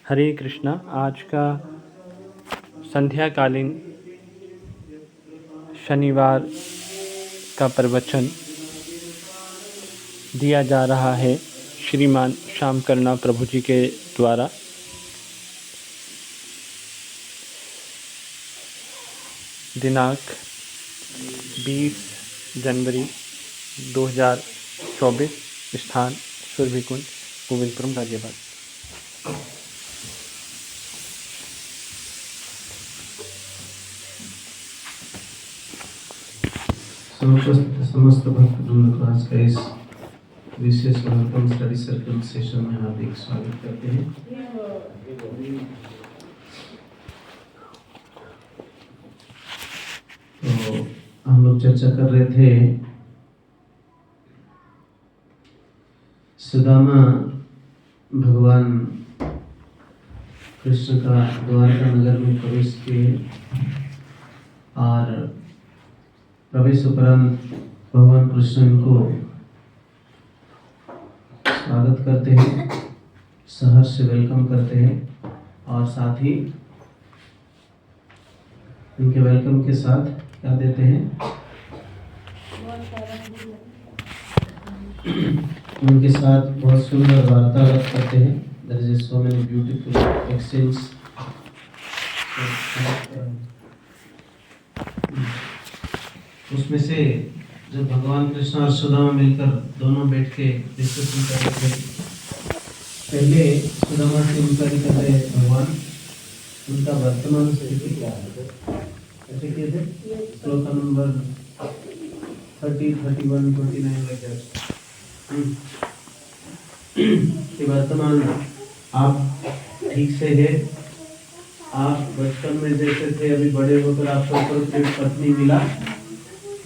हरे कृष्णा। आज का संध्याकालीन शनिवार का प्रवचन दिया जा रहा है श्रीमान श्यामकरुणा प्रभु जी के द्वारा। दिनांक 20 जनवरी 2024, स्थान सुरभिकुंड, गोविंदपुरम, गाजियाबाद। समस्त भक्त वृंद को आज का इस विशेष वेलकम स्टडी सर्कल सेशन में हार्दिक स्वागत करते हैं। तो हम लोग चर्चा कर रहे थे सुदामा भगवान कृष्ण का द्वारका नगर में प्रवेश किए और प्रवेश उपरांत भगवान कृष्ण इनको स्वागत करते हैं, सहर्ष से वेलकम करते हैं और साथ ही इनके वेलकम के साथ क्या देते हैं, उनके साथ बहुत सुंदर वार्तालाप करते हैं। There is so many beautiful exchange। उसमें से जब भगवान कृष्ण और सुदामा मिलकर दोनों बैठ के डिस्कशन कर रहे थे, पहले सुदामा से इंक्वायरी कर रहे भगवान उनका वर्तमान स्थिति क्या है, ऐसे किए थे। श्लोक नंबर 30, 31, 29 लाइक कि वर्तमान आप ठीक से है, आप बचपन में जैसे थे अभी बड़े होकर आपको कोई पत्नी मिला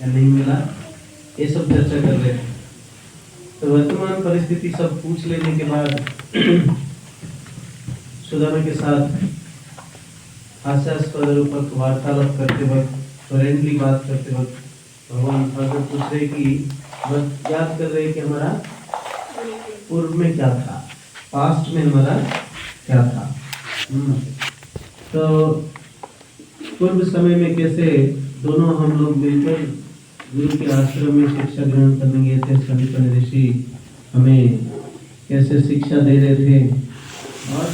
या नहीं मिला, ये सब चर्चा कर रहे थे। तो वर्तमान परिस्थिति सब पूछ लेने के बाद सुदामा के साथ हास्यास्पद रूपक वार्तालाप करते वक्त, फ्रेंडली बात करते वक्त भगवान फर्दर पूछ रहे कि बस याद कर रहे कि हमारा पूर्व में क्या था, पास्ट में हमारा क्या था। तो पूर्व समय में कैसे दोनों हम लोग मिलकर गुरु के आश्रम में शिक्षा ग्रहण करने गए थे। समीपन ऋषि हमें कैसे शिक्षा दे रहे थे और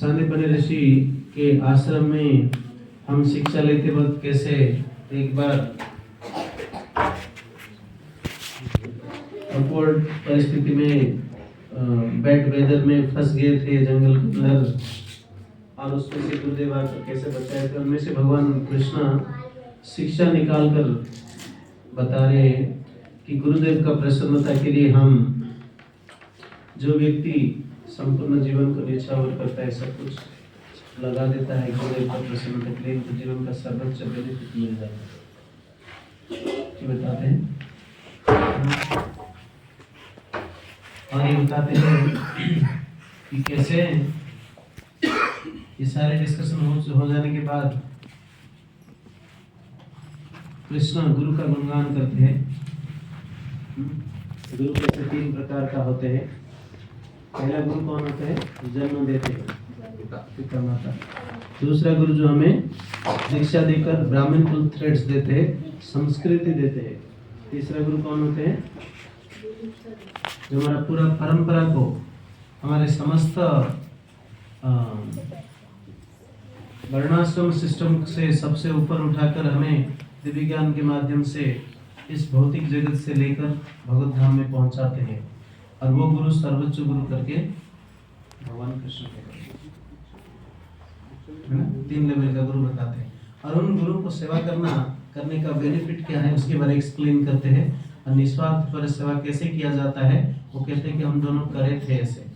समीपन ऋषि के आश्रम में हम शिक्षा लेते वक्त कैसे एक बार अपवर्ड परिस्थिति में बैड वेदर में फंस गए थे जंगल के अंदर, और उसमें से गुरुदेव आकर कैसे बचाए थे। उनमें से भगवान कृष्ण शिक्षा निकाल कर बता रहे हैं कि गुरुदेव का प्रसन्नता के लिए हम, जो व्यक्ति संपूर्ण जीवन को न्यौछावर करता है, सब कुछ लगा देता है गुरुदेव का प्रसन्नता के लिए, तो जीवन का सर्वोच्च बेनिफिट मिल जाता है। बताते हैं और ये बताते हैं कि कैसे ये सारे डिस्कशन हो जाने के बाद कृष्ण गुरु का गुणगान करते हैं। गुरु कैसे 3 प्रकार का होते हैं। पहला गुरु कौन होता है, जन्म देते हैं, पिता माता। दूसरा गुरु जो हमें शिक्षा देकर ब्राह्मण कुल थ्रेड्स देते हैं, संस्कृति देते हैं। तीसरा गुरु कौन होते हैं, जो हमारा पूरा परंपरा को, हमारे समस्त वर्णाश्रम सिस्टम से सबसे ऊपर उठाकर हमें दिव्य ज्ञान के माध्यम से इस भौतिक जगत से लेकर भगवत धाम में पहुंचाते हैं। और वो गुरु सर्वोच्च गुरु करके भगवान कृष्ण के 3 लेवल का गुरु बताते हैं। और उन गुरु को सेवा करने का बेनिफिट क्या है उसके बारे में एक्सप्लेन करते हैं। और निस्वार्थ पर सेवा कैसे किया जाता है वो कहते हैं कि हम दोनों करे थे ऐसे।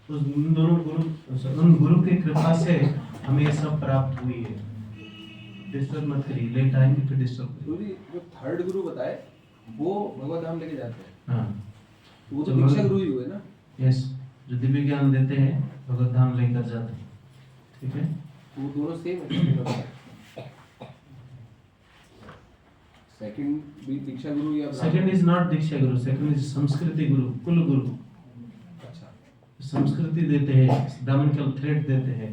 उन गुरु की कृपा से हमें ये सब प्राप्त हुई है। डिस्टर्ब मत करिए, लेट आएंगे फिर डिस्टर्ब करिए। जो थर्ड गुरु बताए वो भगवत धाम लेके जाते हैं। हाँ, वो तो दीक्षा गुरु ही हुए ना। यस, जो दिव्य ज्ञान देते हैं भगवत धाम लेकर जाते हैं। ठीक है, वो दोनों सेम है। सेकंड भी दीक्षा गुरु या second is not Diksha Guru, second is संस्कृति गुरु, कुल गुरु। अच्छा संस्कृति देते हैं, ब्राह्मण थ्रेड देते हैं।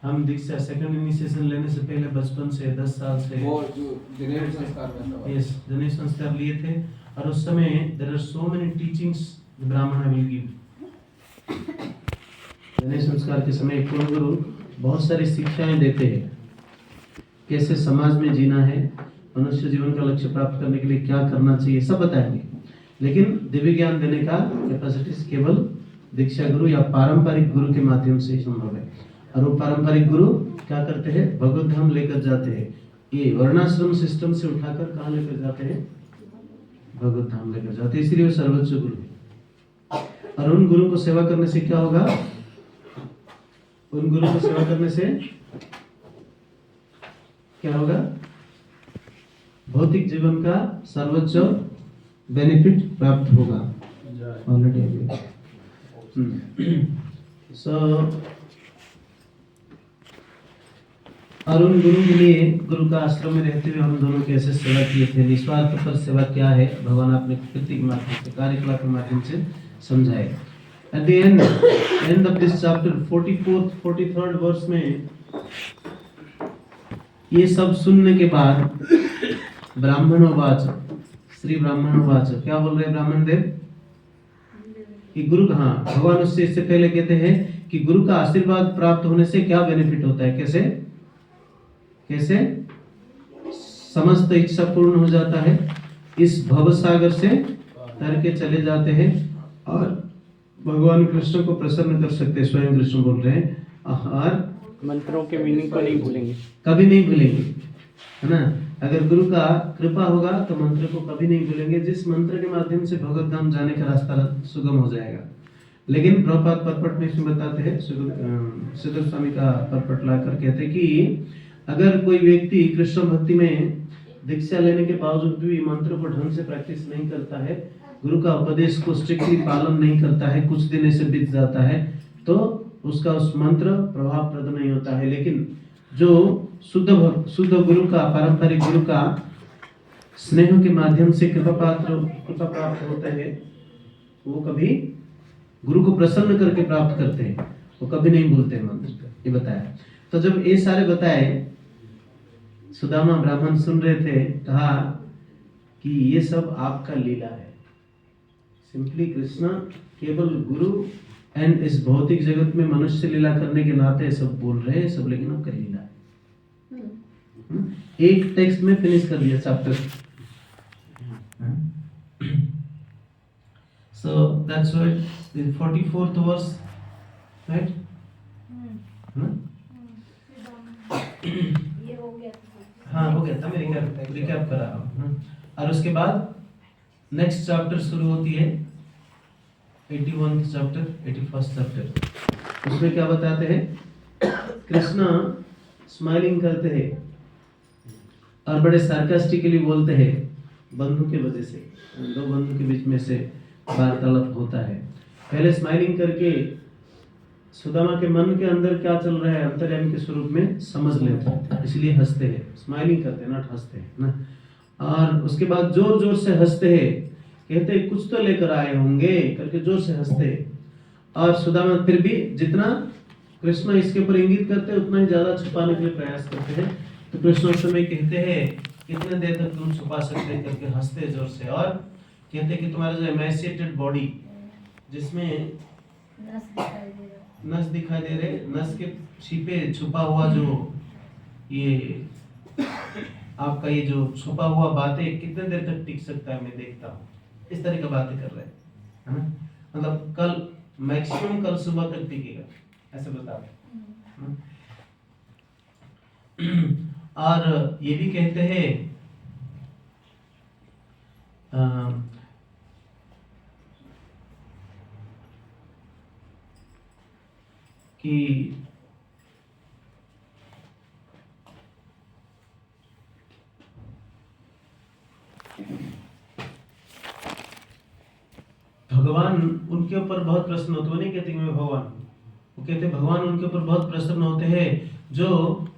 हम दीक्षा सेकंड इनिशिएशन लेने से पहले बचपन से 10 साल से वो जो जनेऊ संस्कार में था। यस जनेऊ संस्कार लिए थे। और उस समय there are so many teachings the brahmin will give. जनेऊ संस्कार के समय कुल गुरु बहुत सारी शिक्षाएं देते हैं, कैसे समाज में जीना है, मनुष्य जीवन का लक्ष्य प्राप्त करने के लिए क्या करना चाहिए, सब बताएंगे। लेकिन दिव्य ज्ञान देने का कैपेसिटी केवल दीक्षा गुरु या पारंपरिक गुरु के माध्यम से ही संभव है। और वो पारंपरिक गुरु क्या करते हैं, भगवत धाम लेकर जाते हैं। ये वर्णाश्रम सिस्टम से उठाकर कहाँ लेकर जाते हैं, भगवत धाम लेकर जाते हैं। इसलिए वो सर्वोच्च गुरु है। और उन गुरु को सेवा करने से क्या होगा, उन गुरु को सेवा करने से क्या होगा, भौतिक जीवन का सर्वोच्च बेनिफिट प्राप्त होगा। ऑलरेडी और उन गुरु के लिए, गुरु का आश्रम में रहते हुए हम दोनों कैसे सेवा किए थे। निस्वार्थ पर सेवा क्या है, भगवान आपने कृति के माध्यम से, कार्यकलाप के माध्यम से समझाए। At the end of this chapter 43rd verse में ये सब सुनने के बाद ब्राह्मणोवाच, श्री ब्राह्मणोवाच, क्या बोल रहे हैं ब्राह्मण देव कि गुरु, हाँ भगवान उससे इससे पहले कहते हैं कि गुरु का आशीर्वाद प्राप्त होने से क्या बेनिफिट होता है, कैसे कैसे समस्त इच्छा पूर्ण हो जाता है, इस भव सागर से तर के चले जाते हैं और भगवान कृष्ण को प्रसन्न कर सकते हैं। स्वयं कृष्ण बोल रहे हैं, और मंत्रों के मीनिंग को नहीं भूलेंगे, कभी नहीं भूलेंगे, है ना। अगर गुरु का कृपा होगा तो मंत्र को कभी नहीं भूलेंगे, जिस मंत्र के माध्यम से भगवत धाम जाने का रास्ता सुगम हो जाएगा। लेकिन प्रभुपाद परपट में इसमें बताते हैं, सुधीर स्वामी का परपट लाकर कहते हैं कि अगर कोई व्यक्ति कृष्ण भक्ति में दीक्षा लेने के बावजूद भी मंत्र को ढंग से प्रैक्टिस नहीं करता है, गुरु का उपदेश को स्ट्रिक्टली पालन नहीं करता है, कुछ दिन ऐसे बीत जाता है, तो उसका उस मंत्र प्रभावप्रद नहीं होता है। लेकिन जो शुद्ध गुरु का, पारंपरिक गुरु का स्नेह के माध्यम से कृपा प्राप्त होता है, वो कभी गुरु को प्रसन्न करके प्राप्त करते हैं, वो कभी नहीं भूलते मंत्र। ये बताया। तो जब ये सारे बताए, सुदामा ब्राह्मण सुन रहे थे, कहा कि ये सब आपका लीला है। सिंपली कृष्ण केवल गुरु एंड इस भौतिक जगत में मनुष्य लीला करने के नाते सब बोल रहे हैं सब, लेकिन आपका लीला है। एक टेक्स्ट में फिनिश कर दिया chapter. So that's why the 44th verse, right? ये हो गया। हाँ हो गया था, मैं रिकैप कर रहा हूँ। और उसके बाद नेक्स्ट चैप्टर शुरू होती है 81th चैप्टर, 81st चैप्टर। उसमें क्या बताते हैं, कृष्ण स्माइलिंग करते हैं और बड़े सार्कास्टिकली बोलते हैं बंधु के वजह से। दो बंधु के बीच में से वार्तालाप होता है। पहले स्माइलिंग करके सुदामा के मन के अंदर क्या चल रहा है अंतर्यामी के स्वरूप में समझ लेते हैं, इसलिए हंसते हैं। स्माइलिंग करते हैं, नॉट हंसते हैं ना। और उसके बाद जोर जोर से हंसते हैं, कहते हैं कुछ तो लेकर आए होंगे करके जोर से हंसते हैं। और सुदामा फिर भी जितना कृष्ण इसके ऊपर इंगित करते हैं उतना ही ज्यादा छुपाने के लिए प्रयास करते हैं। तो कृष्ण उस समय कहते हैं कितने देर तक तुम छुपा सकते हैं करके हंसते जोर से। और कहते हैं कि तुम्हारा जो एमेसिएटेड बॉडी जिसमें नस दिखाई दे रहे, नस के छिपे छुपा हुआ जो ये आपका ये जो छुपा हुआ बातें कितने देर तक टिक सकता है मैं देखता हूँ, इस तरह का बातें कर रहे हैं, है ना। मतलब कल मैक्सिमम कल सुबह तक टिकेगा, ऐसे बता रहे। और ये भी कहते हैं कि भगवान उनके ऊपर बहुत प्रसन्न होते, वो नहीं कहते कि मैं भगवान, वो कहते भगवान उनके ऊपर बहुत प्रसन्न होते हैं जो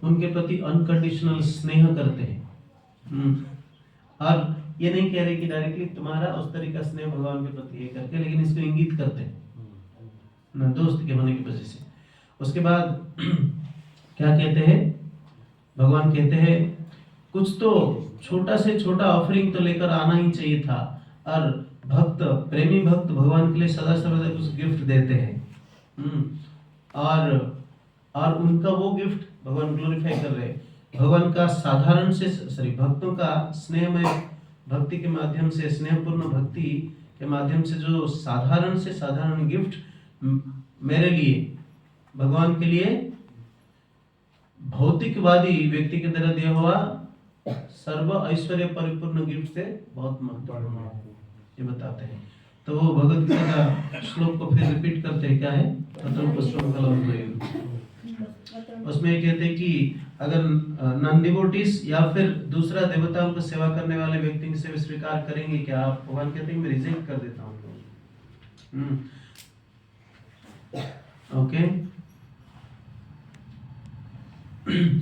उनके प्रति अनकंडीशनल स्नेह करते हैं। और ये नहीं कह रहे कि डायरेक्टली तुम्हारा उस तरह का स्नेह भगवान के प्रति है करके, लेकिन इसको इंगित करते हैं ना, दोस्त के होने की वजह से। उसके बाद क्या कहते हैं, भगवान कहते हैं कुछ तो छोटा से छोटा ऑफरिंग तो लेकर आना ही चाहिए था, और भक्त, प्रेमी भक्त भगवान के लिए सदा सर्वदा कुछ गिफ्ट देते हैं। और उनका वो गिफ्ट भगवान ग्लोरीफाई कर रहे हैं। भगवान का साधारण से भक्तों का स्नेहमय भक्ति के माध्यम से, स्नेहपूर्ण भक्ति के माध्यम से जो साधारण से साधारण गिफ्ट मेरे लिए, भगवान के लिए भौतिकवादी व्यक्ति के द्वारा दिया हुआ सर्व ऐश्वर्य परिपूर्ण गिफ्ट से बहुत महत्वपूर्ण है, ये बताते हैं। तो वो भगवत गीता का श्लोक को फिर रिपीट करते हैं, क्या है, उसमें कहते हैं कि अगर नॉन डिवोटीज या फिर दूसरा देवताओं को सेवा करने वाले व्यक्ति से स्वीकार करेंगे क्या आप, भगवान कहते हैं मैं रिजेक्ट कर देता हूँ। ओके,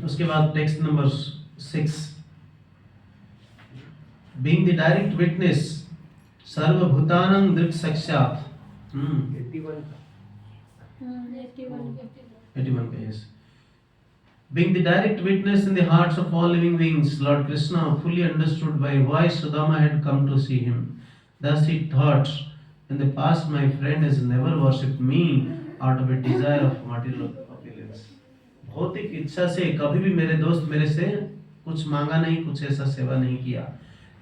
उसके बाद text number 6, being the direct witness सर्वभूतानां दृक् साक्षात्। 81 का, yes. Being the direct witness in the hearts of all living beings, Lord Krishna fully understood by why Sudama had come to see him. Thus he thought, in the past my friend has never worshipped me out of a desire of material opulence. भौतिक इच्छा से कभी भी मेरे दोस्त मेरे से कुछ मांगा नहीं, कुछ ऐसा सेवा नहीं किया,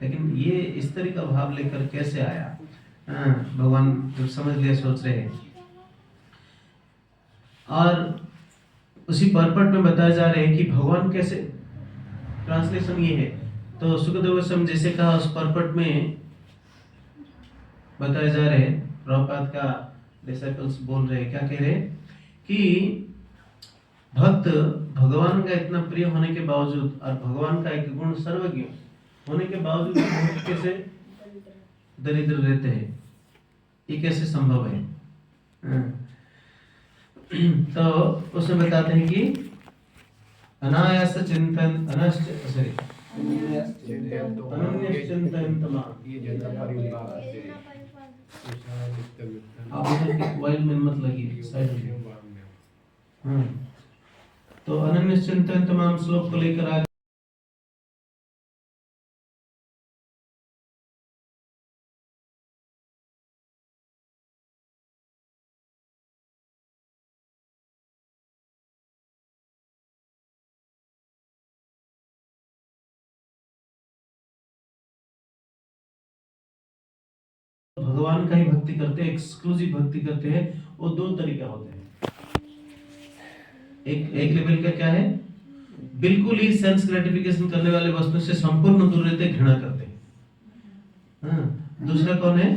लेकिन ये इस तरह का भाव लेकर कैसे आया। भगवान जब समझ लिया, सोच रहे हैं। और उसी परपट में बताया जा रहा है कि भगवान कैसे, ट्रांसलेशन ये है, तो सुखदेव गोस्वामी जैसे कहा उस परपट में बताया जा रहा है, प्रभुपाद का डिसाइपल्स बोल रहे हैं, क्या कह रहे हैं कि भक्त भगवान का इतना प्रिय होने के बावजूद और भगवान का एक गुण सर्वज्ञ होने के बावजूद भक्त कैसे दरिद्र रहते हैं, ये कैसे संभव है। तो उसमें बताते हैं कि अनायास चिंतन मत लगी साइड में। तो अनन्य चिंतन तमाम श्लोक को लेकर आगे भगवान का ही भक्ति करते हैं, एक्सक्लूसिव भक्ति करते हैं। वो दो तरीका होते हैं। एक लेवल का क्या है, बिल्कुल ही सेंस ग्रेटिफिकेशन करने वाले वस्तु से संपूर्ण दूर रहते, घृणा करते हैं। दूसरा कौन है,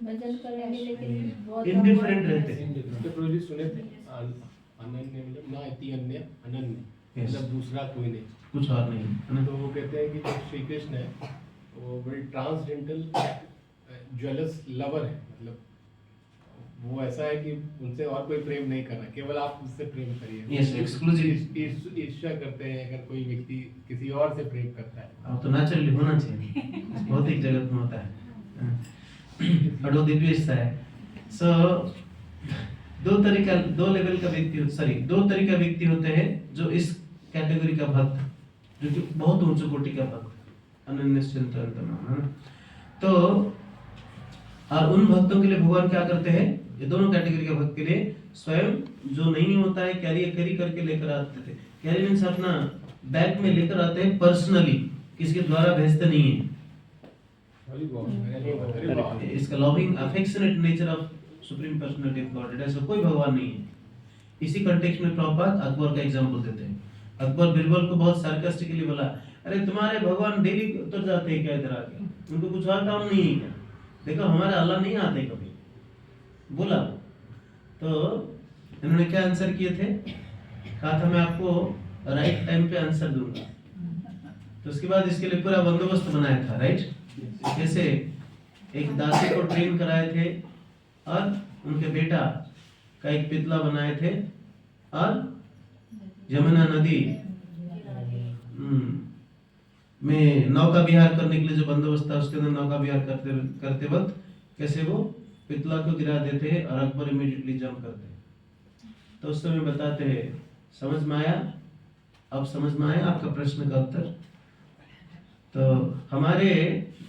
भजन करेंगे लेकिन बहुत इंडिफरेंट रहते हैं। तो प्रभु जी सुने थे अनन्य मतलब ना अति अन्य, अनन्य मतलब दूसरा कोई नहीं, कुछ और नहीं। तो वो कहते हैं कि जो श्री कृष्ण है वो बड़ी ट्रांसडेंटल ज्वेलस लवर है, मतलब वो ऐसा है कि उनसे और कोई प्रेम नहीं करना, केवल आप उससे प्रेम करिए। यस, एक्सक्लूसिव ईर्ष्या करते हैं अगर कोई व्यक्ति किसी और से प्रेम करता है। अब तो नेचुरली होना चाहिए, भौतिक जगत में होता है, और वो दिव्य हिस्सा है। सो दो लेवल का व्यक्ति, दो तरह का व्यक्ति होते हैं जो इस कैटेगरी का भक्त, जो कि बहुत ऊंचे कोटि का भक्त, अनन्य चिंतन। तो और उन भक्तों के लिए भगवान क्या करते हैं, ये दोनों कैटेगरी के भक्त के लिए स्वयं जो नहीं होता है कैरी करके लेकर आते थे। कैरी मीन्स अपना बैग में लेकर आते हैं पर्सनली, किसके द्वारा भेजते नहीं है। इसका loving affectionate nature of supreme personality of God, ऐसा कोई भगवान नहीं है। इसी कंटेक्स्ट में प्रभुपाद अकबर का एग्जांपल देते हैं। अकबर बिरबल को बहुत सार्कास्टिकली बोला, अरे तुम्हारे भगवान डेली उतर जाते हैं क्या इधर आके, उनको कुछ और काम नहीं है क्या, देखो हमारे अल्लाह नहीं आते कभी, बोला। तो इन्होंने क्या आंसर किए थे, कहा था मैं आपको राइट टाइम पे आंसर दूंगा। तो उसके बाद इसके लिए पूरा बंदोबस्त बनाया था, राइट। जैसे एक दासी को ट्रेन कराए थे और उनके बेटा का एक पितला बनाए थे, और यमुना नदी में नौका विहार करने के लिए जो बंदोबस्त था उसके अंदर नौका विहार करते वक्त कैसे वो पितला को गिरा देते और अकबर इमीडिएटली जंप करते। तो उस समय बताते हैं, समझ में आया? अब समझ में आया आपका प्रश्न का उत्तर? तो हमारे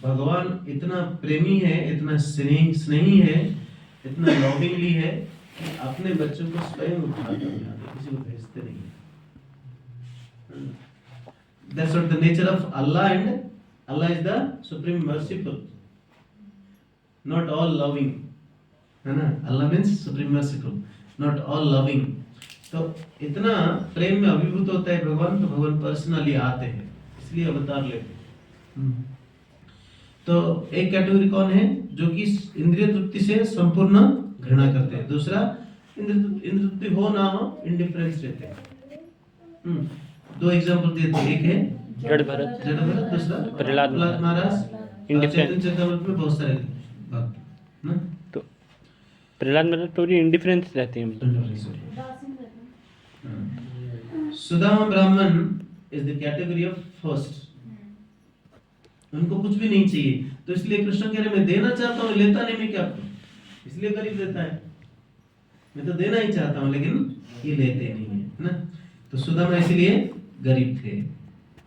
भगवान इतना प्रेमी है, इतना स्नेही है, इतना लविंगली है कि अपने बच्चों को स्वयं उठाकर लाते, किसी को भेजते नहीं है। That's what the nature of Allah, and Allah is the supreme merciful, not all loving, है ना? Allah means supreme merciful, not all loving. तो इतना प्रेम में अभिभूत होता है भगवान, तो भगवान पर्सनली आते हैं, इसलिए अवतार लेते हैं। तो एक कैटेगरी कौन है? जो कि इंद्रिय तृप्ति से संपूर्ण घृणा करते हैं। दूसरा, इंद्रिय तृप्ति हो ना हो इंडिफरेंस रहते हैं। दो एग्जांपल देते हैं, एक है जड़ भरत, दूसरा प्रहलाद महाराज। Indifferent। चैतन्य चरितामृत में बहुत सारे भक्त ना, तो प्रहलाद मतलब थोड़ी इंडिफरेंस रहती है मतलब। सुदामा ब्राह्मण is the category of first. उनको कुछ भी नहीं चाहिए, तो इसलिए कृष्ण कह रहे मैं देना चाहता हूँ, लेता नहीं, मैं क्या करूं? इसलिए गरीब देता है। मैं तो देना ही चाहता हूँ लेकिन ये लेते नहीं है ना। तो सुदामा इसलिए गरीब थे।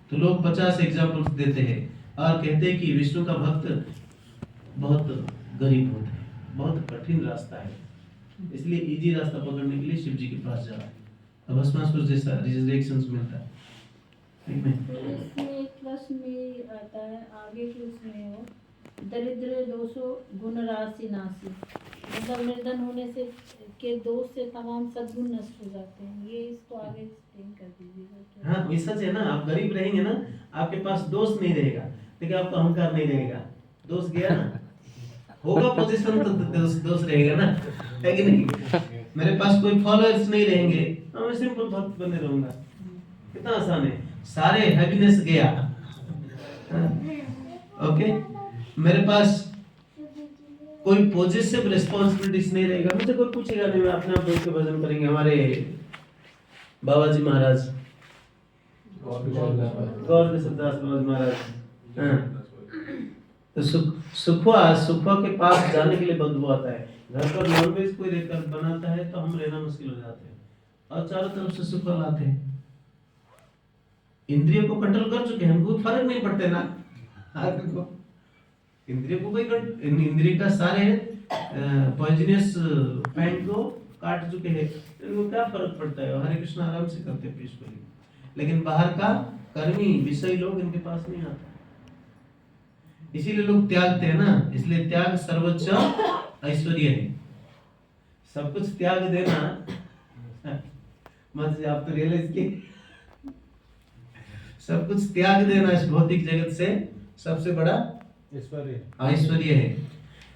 तो लोग 50 एग्जाम्पल्स देते हैं और कहते हैं कि विष्णु का भक्त बहुत गरीब होता है, बहुत कठिन रास्ता है, इसलिए इजी रास्ता पकड़ने के लिए शिव जी के पास जा रहा है। अब भस्मासुर जैसा रिजरेक्शंस मिलता है, ठीक है? इसमें एक प्रश्न में आता है आगे कि उसमें हो दरिद्र दोषों गुण राशि नासी, मतलब निर्धन होने से के दोष से तमाम सद्गुण नष्ट हो जाते हैं। ये इसको आगे एक्सप्लेन कर दीजिएगा। हाँ, ये सच है ना। आप गरीब रहेंगे ना, आपके पास दोस्त नहीं रहेगा, लेकिन आपका अहंकार नहीं रहेगा। दोस्त गया ना, होगा पोजीशन तो दोस्त रहेगा ना, है कि नहीं? मेरे पास कोई फॉलोअर्स नहीं रहेंगे, मैं सिंपल भक्त बने रहूंगा। कितना आसान है, सारे हैप्पीनेस गया। ओके, मेरे पास कोई पॉजिटिव रिस्पांसिबिलिटीज नहीं रहेगा, मुझे कोई पूछेगा नहीं, मैं अपने आप बैठ के भजन करेंगे। हमारे बाबा जी महाराज, गौर दास बाबा जी महाराज, तो सुखवा के पास जाने के लिए बदबू आता है। घर पर नॉनवेज कोई रेकर बनाता है तो हम रहना मुश्किल हो जाते हैं, और चारों तरफ से सुखवा लाते हैं। इंद्रियों को कंट्रोल कर चुके हैं, हमको फर्क नहीं पड़ता ना। आपको इंद्रियों को कोई इंद्रिय का सारे पॉइजनस पैंट को काट चुके हैं, इनको क्या फर्क पड़ता है? हरे कृष्ण आराम से करते हैं पीसफुली। लेकिन बाहर का कर्मी विषय लोग इनके पास नहीं आता, इसीलिए लोग त्यागते हैं ना। इसलिए त्याग सर्वोच्च ऐश्वर्य है। सब कुछ त्याग देना, मतलब आप तो रियलाइज किए, सब कुछ त्याग देना इस भौतिक जगत से सबसे बड़ा ऐश्वर्य है।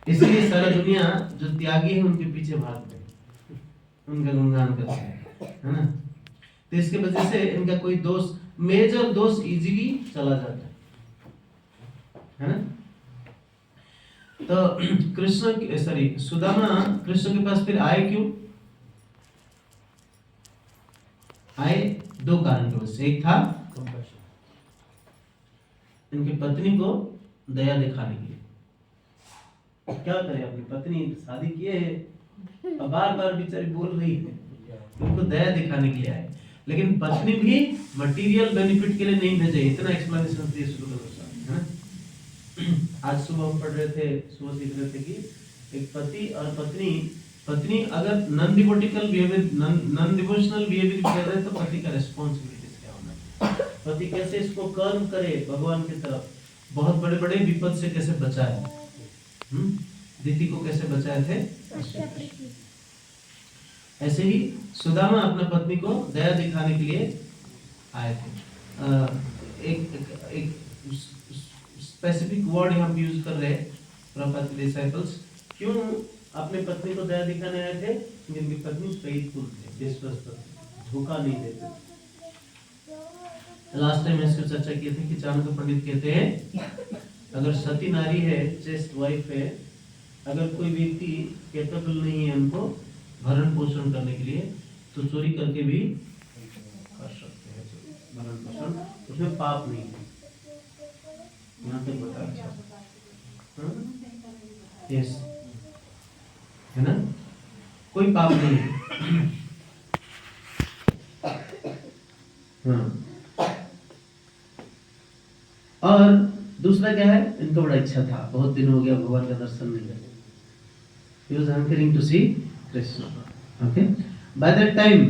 इसलिए सारा दुनिया जो त्यागी है उनके पीछे भागते हैं, उनका गुणगान करते हैं, है ना। तो इसके वजह से इनका कोई दोष, मेजर दोष इजीली चला जाता है ना। तो कृष्ण सुदामा कृष्ण के पास फिर आए क्यों? आए दो कारण की वजह से। एक था इनकी पत्नी को दया दिखाने के लिए। क्या करे, अपनी पत्नी शादी किए है, अब बार बार बेचारी बोल रही है, उनको दया दिखाने के लिए आए। लेकिन पत्नी भी मटेरियल बेनिफिट के लिए नहीं भेजे, इतना एक्सप्लेनेशन दिए शुरू है ना। आज सुबह हम पढ़ रहे थे, सुबह सीख रहे थे कि एक पति और पत्नी अगर नॉन डिवोशनल बिहेवियर कर रहे हैं तो पति का रिस्पॉन्सिबिलिटीज क्या होना है, पति कैसे इसको कर्म करे भगवान की तरफ, बहुत बड़े बड़े विपद से कैसे बचाए। दीदी को कैसे बचाए थे, ऐसे ही सुदामा अपने पत्नी को दया दिखाने के लिए आए थे। एक स्पेसिफिक वर्ड यहाँ पे यूज कर रहे हैं प्रभुपाद के डिसाइपल्स। क्यों अपने पत्नी को दया दिखाने आए थे? जिनकी पत्नी फेथफुल थे, विश्वस्त थे, धोखा नहीं देते। लास्ट टाइम इसको चर्चा किए थे कि चाणक्य पंडित कहते हैं अगर सती नारी है, चेस्ट वाइफ है, अगर कोई व्यक्ति कैपेबल नहीं है उनको भरण पोषण करने के लिए, तो चोरी करके भी कर सकते हैं भरण पोषण, उसमें पाप नहीं है। यहाँ तक बता दिया। यस, है ना, कोई पाप नहीं है। हाँ। और दूसरा क्या है, इनको बड़ा इच्छा था, बहुत दिन हो गया भगवान का दर्शन नहीं किया। He was hankering to see Krishna. Okay? By that time,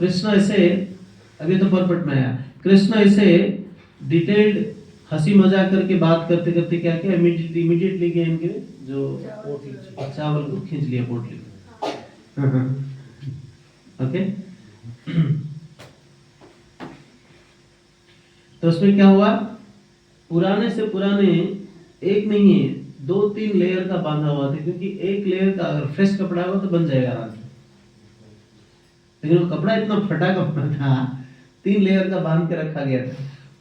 Krishna ऐसे, अभी तो परपट में आया, कृष्ण ऐसे डिटेल्ड हंसी मजाक करके बात करते करते क्या किया, इमीडिएटली गए इनके जो चावल को खींच लिया पोटली। ओके, तो उसमें क्या हुआ, पुराने से पुराने एक नहीं है 2-3 लेयर का बांधा हुआ था, क्योंकि एक लेयर का अगर फ्रेश कपड़ा होगा तो बन जाएगा आराम से, लेकिन वो कपड़ा इतना फटा कपड़ा था, 3 लेयर का बांध के रखा गया था।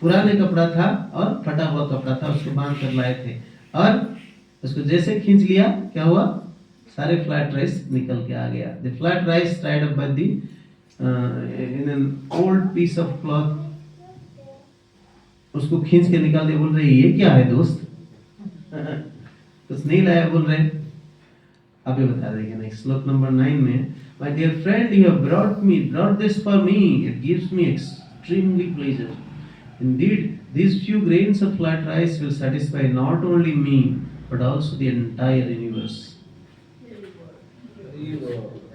पुराने कपड़ा था और फटा हुआ कपड़ा था, उसको बांध कर लाए थे, और उसको जैसे खींच लिया क्या हुआ, सारे फ्लैट राइस निकल के आ गया। The flat rice tied up by the in an old piece of cloth, उसको खींच के निकाल दिया। बोल रहे ये क्या है दोस्त, कुछ नहीं लाया, बोल रहे अभी बता देंगे नेक्स्ट श्लोक नंबर 9 में, My dear friend, you have brought this for me. It gives me extremely pleasure. Indeed, these few grains of flat rice will satisfy not only me, but also the entire universe.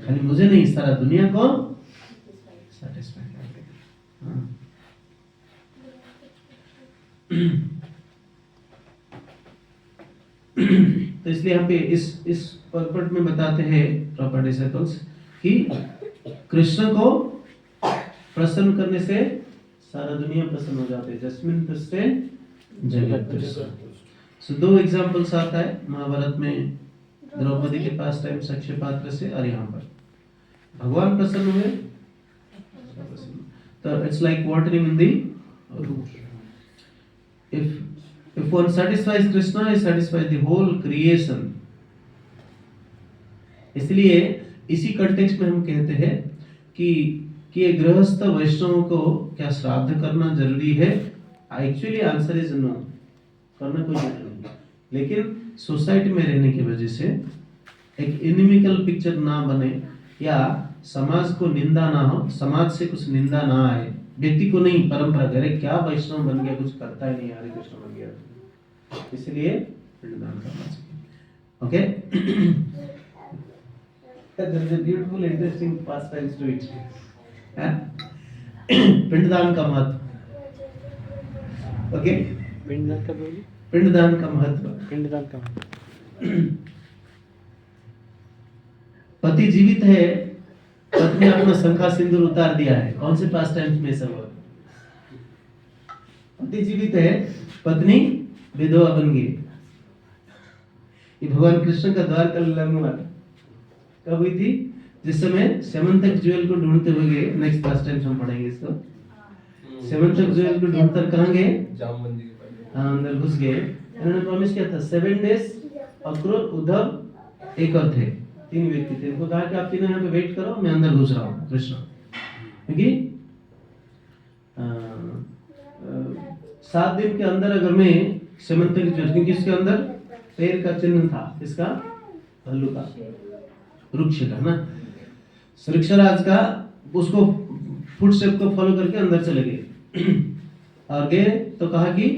खाली मुझे नहीं, सारा दुनिया को satisfy कर देगा। तो इसलिए यहाँ पे इस परपट में बताते हैं प्रॉपर डिसिपल्स कि कृष्ण को प्रसन्न करने से सारा दुनिया प्रसन्न हो जाते हैं। जस्मिन तुष्टे जगत तुष्ट। सो 2 एग्जांपल्स आता है महाभारत में, द्रौपदी के पास टाइम साक्ष्य पात्र से, और यहाँ पर भगवान प्रसन्न हुए। तो it's like watering in the root. If one satisfies Krishna, he satisfies the whole creation. इसलिए इसी कंटेक्स्ट में हम कहते हैं कि ये गृहस्थ वैष्णव को क्या श्राद्ध करना जरूरी है? एक्चुअली आंसर इज नो, करना कोई जरूरी नहीं, लेकिन सोसाइटी में रहने की वजह से एक इनिमिकल पिक्चर ना बने, या समाज को निंदा ना हो, समाज से कुछ निंदा ना आए, व्यक्ति को नहीं, परंपरा करे क्या वैष्णव बन गया, कुछ करता ही नहीं, हरे कृष्ण बन गया, इसलिए पिंडदान करना चाहिए। Okay, there is a beautiful interesting pastimes to it. पिंडदान का महत्व। ओके, पिंडदान का बोलिए, पिंडदान का महत्व। पिंडदान का पति जीवित है, पत्नी अपना शंखा सिंदूर उतार दिया है, कौन से पास टाइम्स में सब? पति जीवित है, पत्नी विधवा बन गई। ये भगवान कृष्ण का द्वार का लीला कब हुई थी? जिस समय सेमंतक ज्वेल को ढूंढते हुए गए, नेक्स्ट पास टाइम्स हम पढ़ेंगे इसको। सेमंतक ज्वेल को ढूंढकर कहाँ गए? जामवंती के पास। हाँ, अंदर घुस गए। इन्होंने प्रॉमिस किया था 7 डेज, अक्रूर, उद्धव, एक और थे, 3 व्यक्ति थे। इनको कहा कि आप तीनों यहाँ पे वेट करो, मैं अंदर घुस रहा हूँ कृष्ण, क्योंकि 7 दिन के अंदर अगर मैं सेमंतक ज्वेल, क्योंकि इसके अंदर पैर का चिन्ह था, इसका भालू का, वृक्ष का ना, वृक्षराज का, उसको फुटस्टेप को फॉलो करके अंदर चले गए। और गए तो कहा कि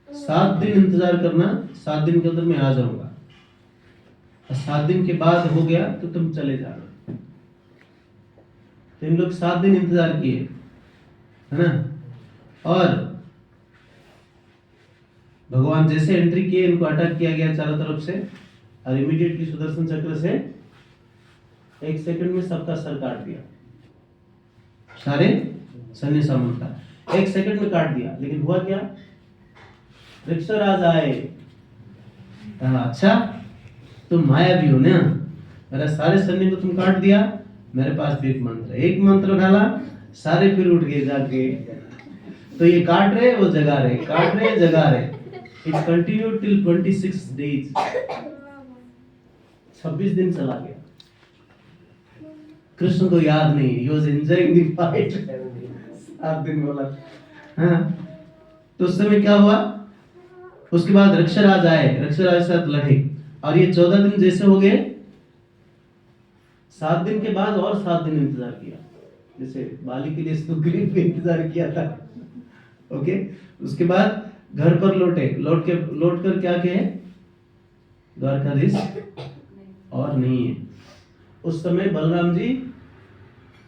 7 दिन इंतजार करना, 7 दिन के अंदर मैं आ जाऊंगा, और 7 दिन के बाद हो गया तो तुम चले जाना। तो इन लोग 7 दिन इंतजार किए, है ना, और भगवान जैसे एंट्री किए, इनको अटैक किया गया चारों तरफ से, और इमीडिएटली सुदर्शन चक्र से 1 सेकंड में सबका सर काट दिया, सारे सैन्य सामंत का 1 सेकंड में काट दिया। लेकिन हुआ क्या? वृक्षराज आए, कहा अच्छा तुम माया भी हो ना, मेरा सारे सैन्य को तुम काट दिया, मेरे पास भी एक मंत्र है। एक मंत्र डाला, सारे फिर उठ गए जाके। तो ये काट रहे, वो जगा रहे, काट रहे, जगा रहे। इट कंटिन्यूड टिल 26 डेज, 26 दिन चला गया। कृष्ण को याद नहीं, he was enjoying the fight। 7 दिन बोला। हाँ, तो उस समय क्या हुआ? उसके बाद रक्षराज आए, रक्षराज के साथ लड़े, और ये 14 दिन जैसे हो गए, 7 दिन के बाद और 7 दिन इंतजार किया, जैसे बाली के लिए सुग्रीव भी इंतजार किया था। ओके, उसके बाद घर पर लौटे, लौट कर क्या कहे, द्वारकाधीश और नहीं है। उस समय बलराम जी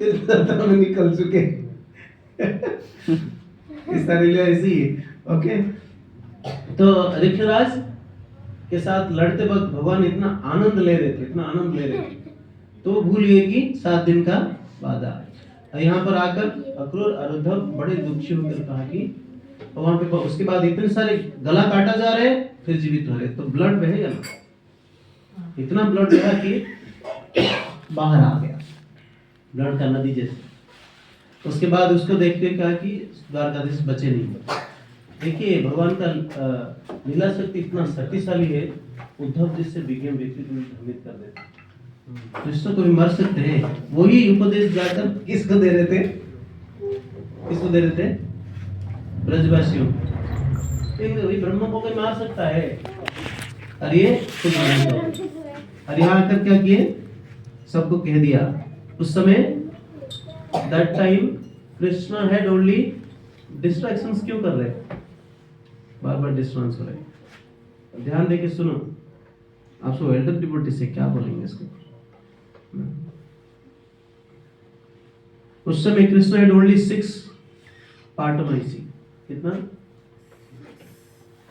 तीर्थ यात्रा में निकल चुके। इस तरह ऐसी है। ओके, तो ऋक्षराज के साथ लड़ते वक्त भगवान इतना आनंद ले रहे थे, तो भूल गए कि 7 दिन का वादा। यहाँ पर आकर अक्रूर और उद्धव बड़े दुखी होकर कहा कि वहां पे उसके बाद इतने सारे गला काटा जा रहे हैं, फिर जीवित हो रहे, तो ब्लड बहेगा ना, इतना ब्लड बहा कि बाहर आ गया, ब्लड का नदी जैसे। उसके बाद उसको देखते कहा कि द्वारकाधीश बचे नहीं। देखिए भगवान का लीला शक्ति इतना शक्तिशाली है, उद्धव जिससे विज्ञान व्यक्ति को भ्रमित कर देते, कृष्ण को भी मर सकते हैं। वही उपदेश जाकर किसको दे रहे थे, ब्रजवासियों। ब्रह्मा को कोई मार सकता है, और ये खुद और यहाँ आकर क्या किए, सबको कह दिया। उस समय that time Krishna had only distractions. क्यों कर रहे, बार बार डिस्ट्रैक्ट हो रहे, ध्यान देके सुनो। आप सब एल्डर डिवोटी से क्या बोलेंगे इसको। उस समय कृष्ण हैड ओनली 6 पार्टनर्स। कितना,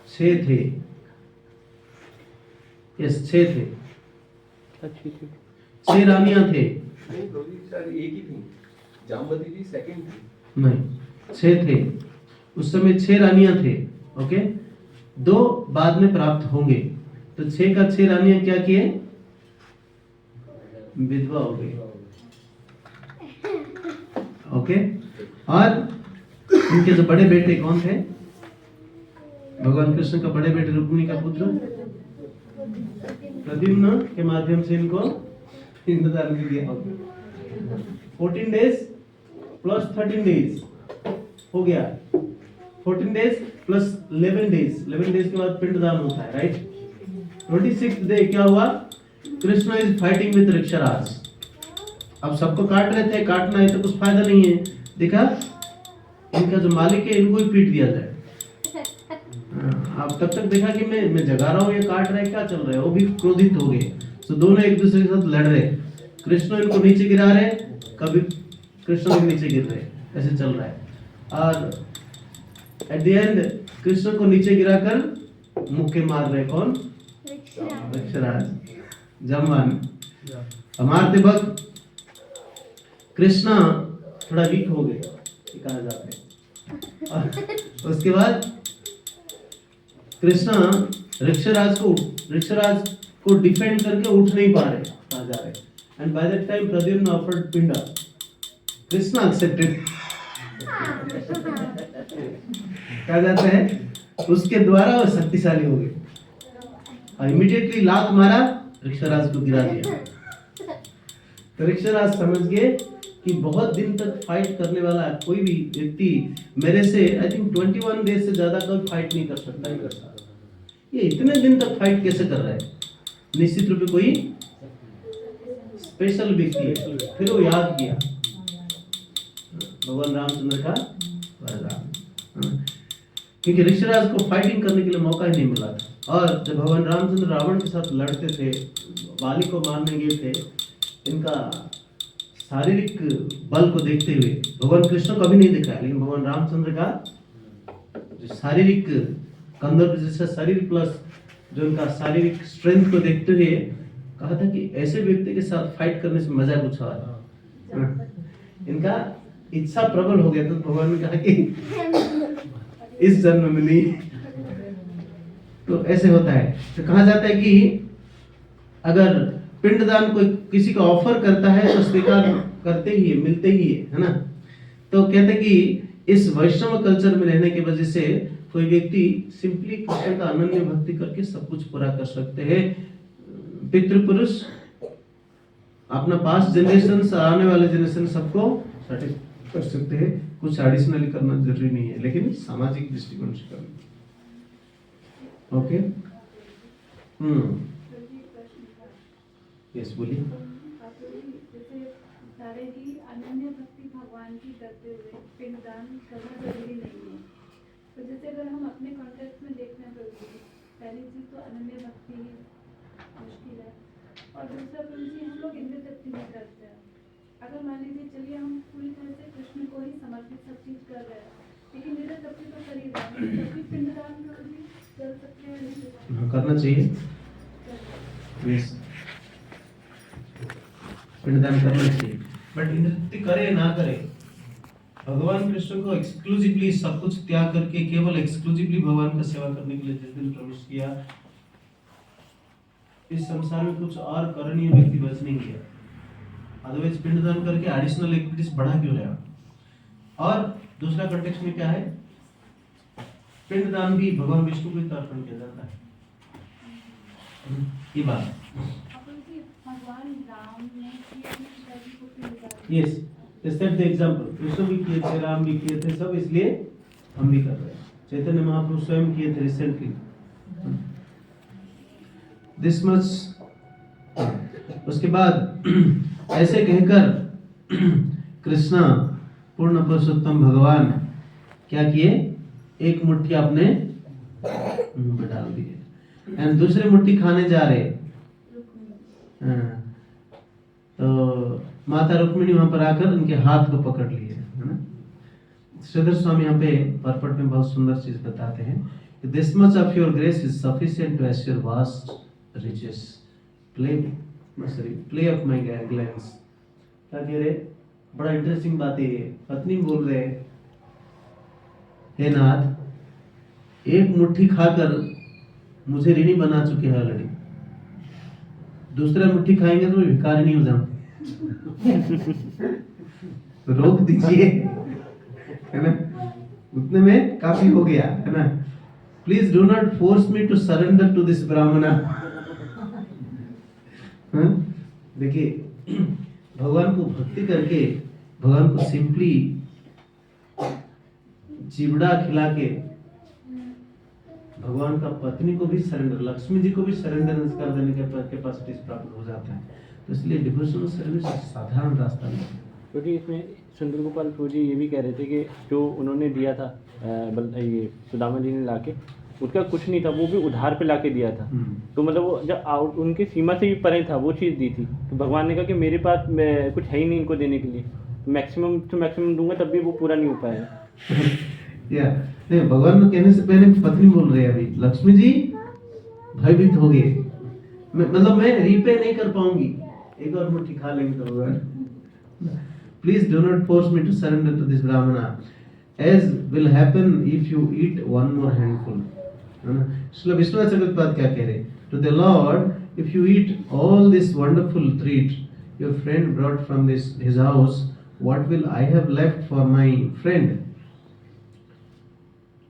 6 थे। यस, 6 थे, 6 रानियां थे। नहीं प्रभु जी, शायद एक ही थी, जामवती जी सेकंड थी। नहीं, 6 थे उस समय, 6 रानियां थे। ओके, 2 बाद में प्राप्त होंगे, तो 6 का 6 रानियां क्या किए, विधवा हो गई। ओके, और उनके जो बड़े बेटे कौन थे, भगवान कृष्ण का बड़े बेटे रुक्मिणी का पुत्र प्रद्युम्न के माध्यम से इनको इंतजार में दिया। 14 डेज प्लस 13 डेज हो गया, 14 डेज प्लस 11 डेज, 11 डेज के बाद पिंडदान होता है, राइट। 26th डे क्या हुआ, कृष्ण इज फाइटिंग विद ऋक्षराज। अब सबको काट रहे थे, काटना है तो कुछ फायदा नहीं है, देखा इनका जो मालिक है इनको ही पीट दिया जाए। अब तब तक देखा कि मैं जगा रहा हूँ, ये काट रहे, क्या चल रहा है, वो भी क्रोधित हो गए। तो दोनों एक दूसरे के साथ लड़ रहे, कृष्ण इनको नीचे गिरा रहे, कभी कृष्ण के नीचे गिर रहे, ऐसे चल रहा है। और एट द एंड कृष्ण को नीचे गिराकर मुक्के मार रहे, कौन, ऋक्षराज, जमवान। मारते वक्त कृष्ण थोड़ा वीक हो गए, कहा जाता है। और उसके बाद कृष्ण ऋक्षराज को डिफेंड करके उठ नहीं पा रहे, कहा जा रहा है। And by that time Pradyumna offered pinda, Krishna accepted. कहा जाता है उसके द्वारा वो शक्तिशाली हो गए, और इमीडिएटली लात मारा, ऋक्षराज को गिरा दिया। तो ऋक्षराज समझ गए कि बहुत दिन तक फाइट करने वाला कोई भी व्यक्ति मेरे से आई थिंक 21 डेज से ज्यादा कोई फाइट नहीं कर सकता, नहीं कर सकता। ये इतने दिन तक फाइट कैसे कर रहा है, निश्चित रूप से कोई स्पेशल व्यक्ति है। फिर वो याद किया भगवान रामचंद्र का वरदान, क्योंकि ऋषिराज को फाइटिंग करने के लिए मौका ही नहीं मिला था। और जब भगवान रामचंद्र रावण के साथ लड़ते थे, बाली को मारने गए थे, इनका शारीरिक बल को देखते हुए भगवान कृष्ण को अभी नहीं दिखाया, लेकिन भगवान रामचंद्र का जो शारीरिक कंधर जैसा शरीर प्लस जो उनका शारीरिक स्ट्रेंथ को देखते हुए कहा था कि ऐसे व्यक्ति के साथ फाइट करने से मजा कुछ आ रहा है। इनका इच्छा प्रबल हो गया, तो भगवान ने कहा कि इस जन्म में नहीं। तो ऐसे होता है। तो कहा जाता है कि अगर पिंडदान कोई किसी को ऑफर करता है तो स्वीकार करते ही है, मिलते ही है ना। तो कहते कि इस वैष्णव कल्चर में रहने की वजह से कोई व्यक्ति सिंपली कृष्ण का अनन्य भक्ति करके सब कुछ पूरा कर सकते हैं। पितृपुरुष अपना पास्ट जनरेशन से आने वाले जनरेशन सबको सेटिस्फाई कर सकते हैं, कुछ एडिशनली करना जरूरी नहीं है, लेकिन सामाजिक दृष्टिकोण से करना। ओके यस बोलिए। जैसे सारे ही अनन्य भक्ति भगवान की करते हुए पिंडदान करना जरूरी नहीं है, तो जैसे अगर हम अपने कॉन्टेक्स्ट में देखना प्रभु जी, पहली चीज तो अनन्य भक्ति ही मुश्किल है, और दूसरा प्रभु जी हम लोग इंद्रिय तृप्ति में करते हैं। अगर मान लीजिए चलिए हम पूरी तरह से कृष्ण को ही समर्पित सब चीज कर रहे हैं, लेकिन इंद्रिय तृप्ति तो कर ही रहे हैं, तब भी पिंडदान प्रभु जी कर सकते हैं नहीं? करना चाहिए, यस पिंडदान करना चाहिए, बट इंद्रिय करे ना करे, भगवान कृष्ण को एक्सक्लूसिवली सब कुछ त्याग करके केवल एक्सक्लूसिवली भगवान का सेवा करने के लिए जिस दिन प्रवेश किया, इस संसार में कुछ और करणीय व्यक्ति बच नहीं गया। अदरवाइज पिंडदान करके एडिशनल एक्टिविटीज बढ़ा क्यों रहा? और दूसरा कॉन्टेक्स्ट में क्या है, पिंडदान भी भगवान विष्णु को अर्पण किया जाता है। ये बात भगवान राम ने पिताजी को पिंडदान, yes set the example, Krishna भी किए थे, राम भी किए थे, सब इसलिए हम भी कर रहे हैं। चैतन्य महाप्रभु स्वयं किए थे रिसेंटली दिस मच। उसके बाद ऐसे कहकर कृष्णा पूर्ण पुरुषोत्तम भगवान क्या किए, एक मुट्ठी अपने मुंह में डाल दिए एंड दूसरी मुट्ठी खाने जा रहे। तो माता रुक्मिणी वहां पर आकर उनके हाथ को पकड़ लिए, है ना। श्रीधर स्वामी यहाँ पे परपट में बहुत सुंदर चीज बताते हैं, this much of your grace is sufficient to assure vast riches, play of my glands. क्या कह रहे, बड़ा इंटरेस्टिंग बात है ये। पत्नी बोल रहे, हे नाथ एक मुट्ठी खाकर मुझे ऋणी बना चुके हैं ऑलरेडी, दूसरा मुट्ठी खाएंगे तो मैं भिखारी नहीं हो जाऊं। तो रोक दीजिए, है ना, उतने में काफी हो गया, है ना। Please do not force me to surrender to this Brahmana. देखिए भगवान को भक्ति करके, भगवान को सिंपली चिवड़ा खिला के भगवान का पत्नी को भी सरेंडर, लक्ष्मी जी को भी सरेंडर कर देने के कैपेसिटी प्राप्त हो जाता है। तो इसलिए डिवोशनल सर्विस साधारण रास्ता नहीं है। क्योंकि इसमें सुंदर गोपाल प्रभु जी ये भी कह रहे थे कि जो उन्होंने दिया था ये सुदामा जी ने लाके, उसका कुछ नहीं था, वो भी उधार पे लाके दिया था। तो मतलब वो जब उनके सीमा से भी परे था, वो चीज़ दी थी। तो भगवान ने कहा कि मेरे पास कुछ है ही नहीं इनको देने के लिए, मैक्सिमम टू मैक्सिमम दूंगा, तब भी वो पूरा नहीं हो पाएगा। या नहीं, भगवान ने कहने से पहले पत्नी बोल रही है अभी, लक्ष्मी जी भयभीत हो गए, मतलब मैं रीपे नहीं कर पाऊंगी, एक और मुट्ठी खा लेंगे तो भगवान। Please do not force me to surrender to this Brahmana, as will happen if you eat one more handful. Srila Vishwanath Chakravarti क्या कह रहे, to the Lord, if you eat all this wonderful treat your friend brought from his house, what will I have left for my friend?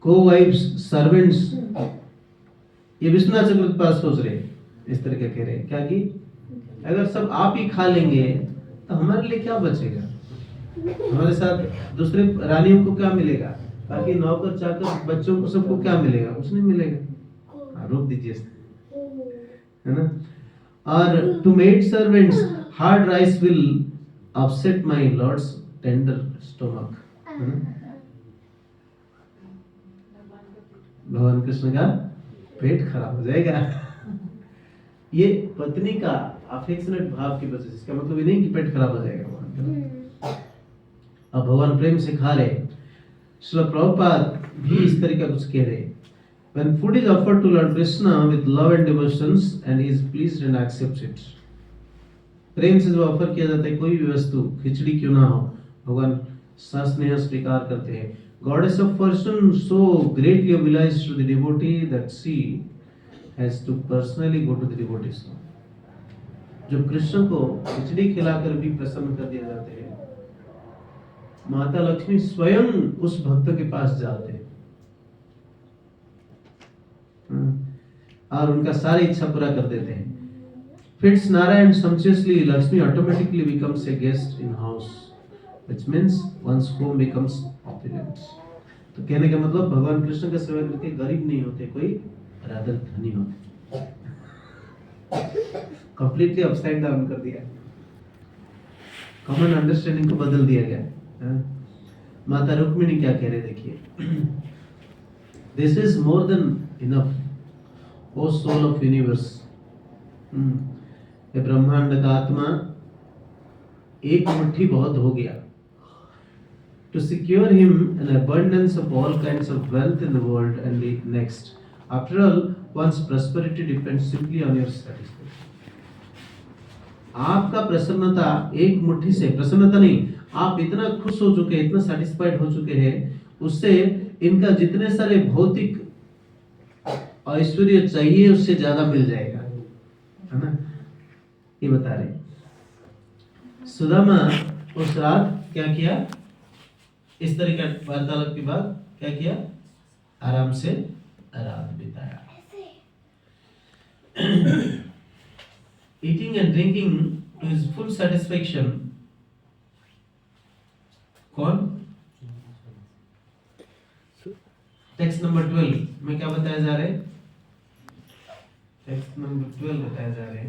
Co-wives, servants, ये विश्वनाथ चक्रवर्ती पास सोच रहे, इस तरह क्या कह रहे, क्या कि अगर सब आप ही खा लेंगे तो हमारे लिए क्या बचेगा, हमारे साथ दूसरे रानियों को क्या मिलेगा, बाकी नौकर चाकर बच्चों को सबको क्या मिलेगा, कुछ नहीं मिलेगा। रोक दीजिए, है ना। और two maid servants hard rice will upset my lord's tender stomach, भगवान कृष्ण का पेट खराब हो जाएगा। ये पत्नी का अफेक्शनेट भाव की वजह से, इसका मतलब ये नहीं कि पेट खराब हो जाएगा भगवान का। अब भगवान प्रेम से खा रहे। श्रील प्रभुपाद भी इस तरह का कुछ कह रहे, when food is offered to Lord Krishna with love and devotions and he is pleased and accepts it, प्रेम से जो ऑफर किया जाता है कोई भी वस्तु, खिचड़ी क्यों ना हो, भगवान सस्नेह स्वीकार करते हैं। Goddess of fortune so greatly obliged to the devotee that she has to personally go to the devotee's home. जो कृष्ण को खिचड़ी खिलाकर भी प्रसन्न कर दिया जाते हैं, माता लक्ष्मी स्वयं उस भक्त के पास जाते हैं और उनका सारी इच्छा पूरा कर देते हैं। Fits Narayan sumptuously, Lakshmi automatically becomes a guest in house, which means one's home becomes opulent. तो कहने का मतलब भगवान कृष्ण का सेवा करके गरीब नहीं होते, कोई रादर धनी होते। कंप्लीटली अपसाइड डाउन कर दिया, कॉमन अंडरस्टैंडिंग को बदल दिया गया। माता रुक्मिणी क्या कह रहे देखिए, this is more than enough O soul of universe. ये ब्रह्मांड का आत्मा एक मुट्ठी बहुत हो गया। To secure him an abundance of all kinds of wealth in the world and the next. After all, one's prosperity depends simply on your satisfaction. आपका प्रसन्नता एक मुट्ठी से, प्रसन्नता नहीं, आप इतना खुश हो चुके, इतना सेटिस्फाइड हो चुके हैं, उससे इनका जितने सारे भौतिक ऐश्वर्य चाहिए उससे ज्यादा मिल जाएगा, है ना? ये बता रहे सुदामा उस रात क्या किया, इस तरह का वार्तालाप के बाद क्या किया, आराम से रात बिताया। Eating and drinking to his full satisfaction। कौन? टेक्स्ट नंबर 12 में क्या बताया जा रहा है? टेक्स्ट नंबर 12 बताया जा रहा है।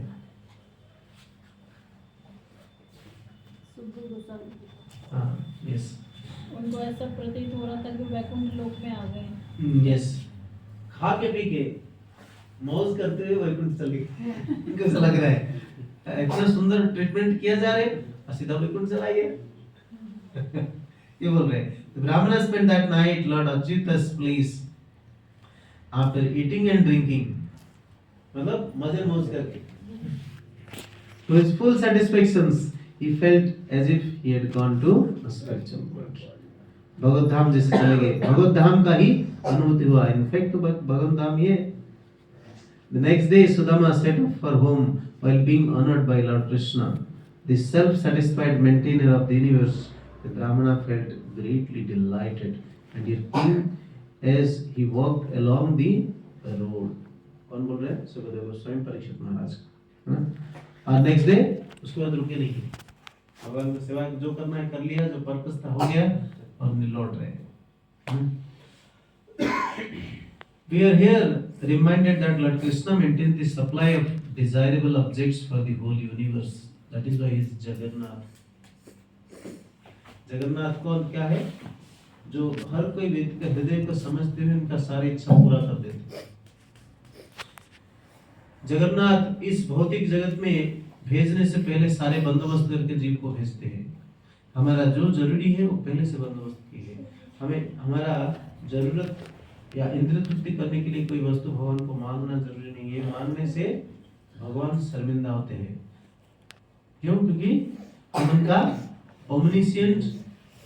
सुब्बू गोस्वामी, हाँ, यस, उनको ऐसा प्रतीत हो रहा था कि वैकुंठ लोक में आ गए। यस, खा के पी के मौज करते हुए वैकुंठ चले गए। इनको ऐसा लग रहा है इतना सुंदर ट्रीटमेंट किया जा रहा है और सीधा वैकुंठ चला गया। ये बोल रहे हैं, the Brahmana spent that night Lord Achyuta's place after eating and drinking, मतलब मजे मौज करके। To his full satisfactions he felt as if he had gone to a spiritual world। भगवत धाम जैसे चले गए, भगवत धाम का ही अनुभूति हुआ। इनफैक्ट तो भगवत धाम ये। The next day Sudama set off for home while being honored by Lord Krishna, the self-satisfied maintainer of the universe. The Brahmana felt greatly delighted and he came as he walked along the road। कौन बोल रहे हैं? सुखदेव गोस्वामी परीक्षित महाराज। और next day उसके बाद रुके नहीं, भगवान की सेवा जो करना है कर लिया, जो पर्पस था हो गया और लौट रहे हैं। We are here reminded that Lord Krishna maintains the supply of desirable objects for the whole universe. That is why he is Jagannath। Jagannath कौन क्या है? जो हर कोई व्यक्ति के हृदय को समझते हुए उनका सारी इच्छा पूरा कर देते हैं। जगन्नाथ इस भौतिक जगत में भेजने से पहले सारे बंदोबस्त करके जीव को भेजते हैं। हमारा जो जरूरी है वो पहले से बंदोबस्त की है। हमें हमारा जरूरत या इंद्रिय तृप्ति करने के लिए कोई वस्तु भगवान को मांगना जरूरी नहीं है। मांगने से भगवान शर्मिंदा होते हैं। क्यों? क्योंकि हम उनका ओमनिशिएंट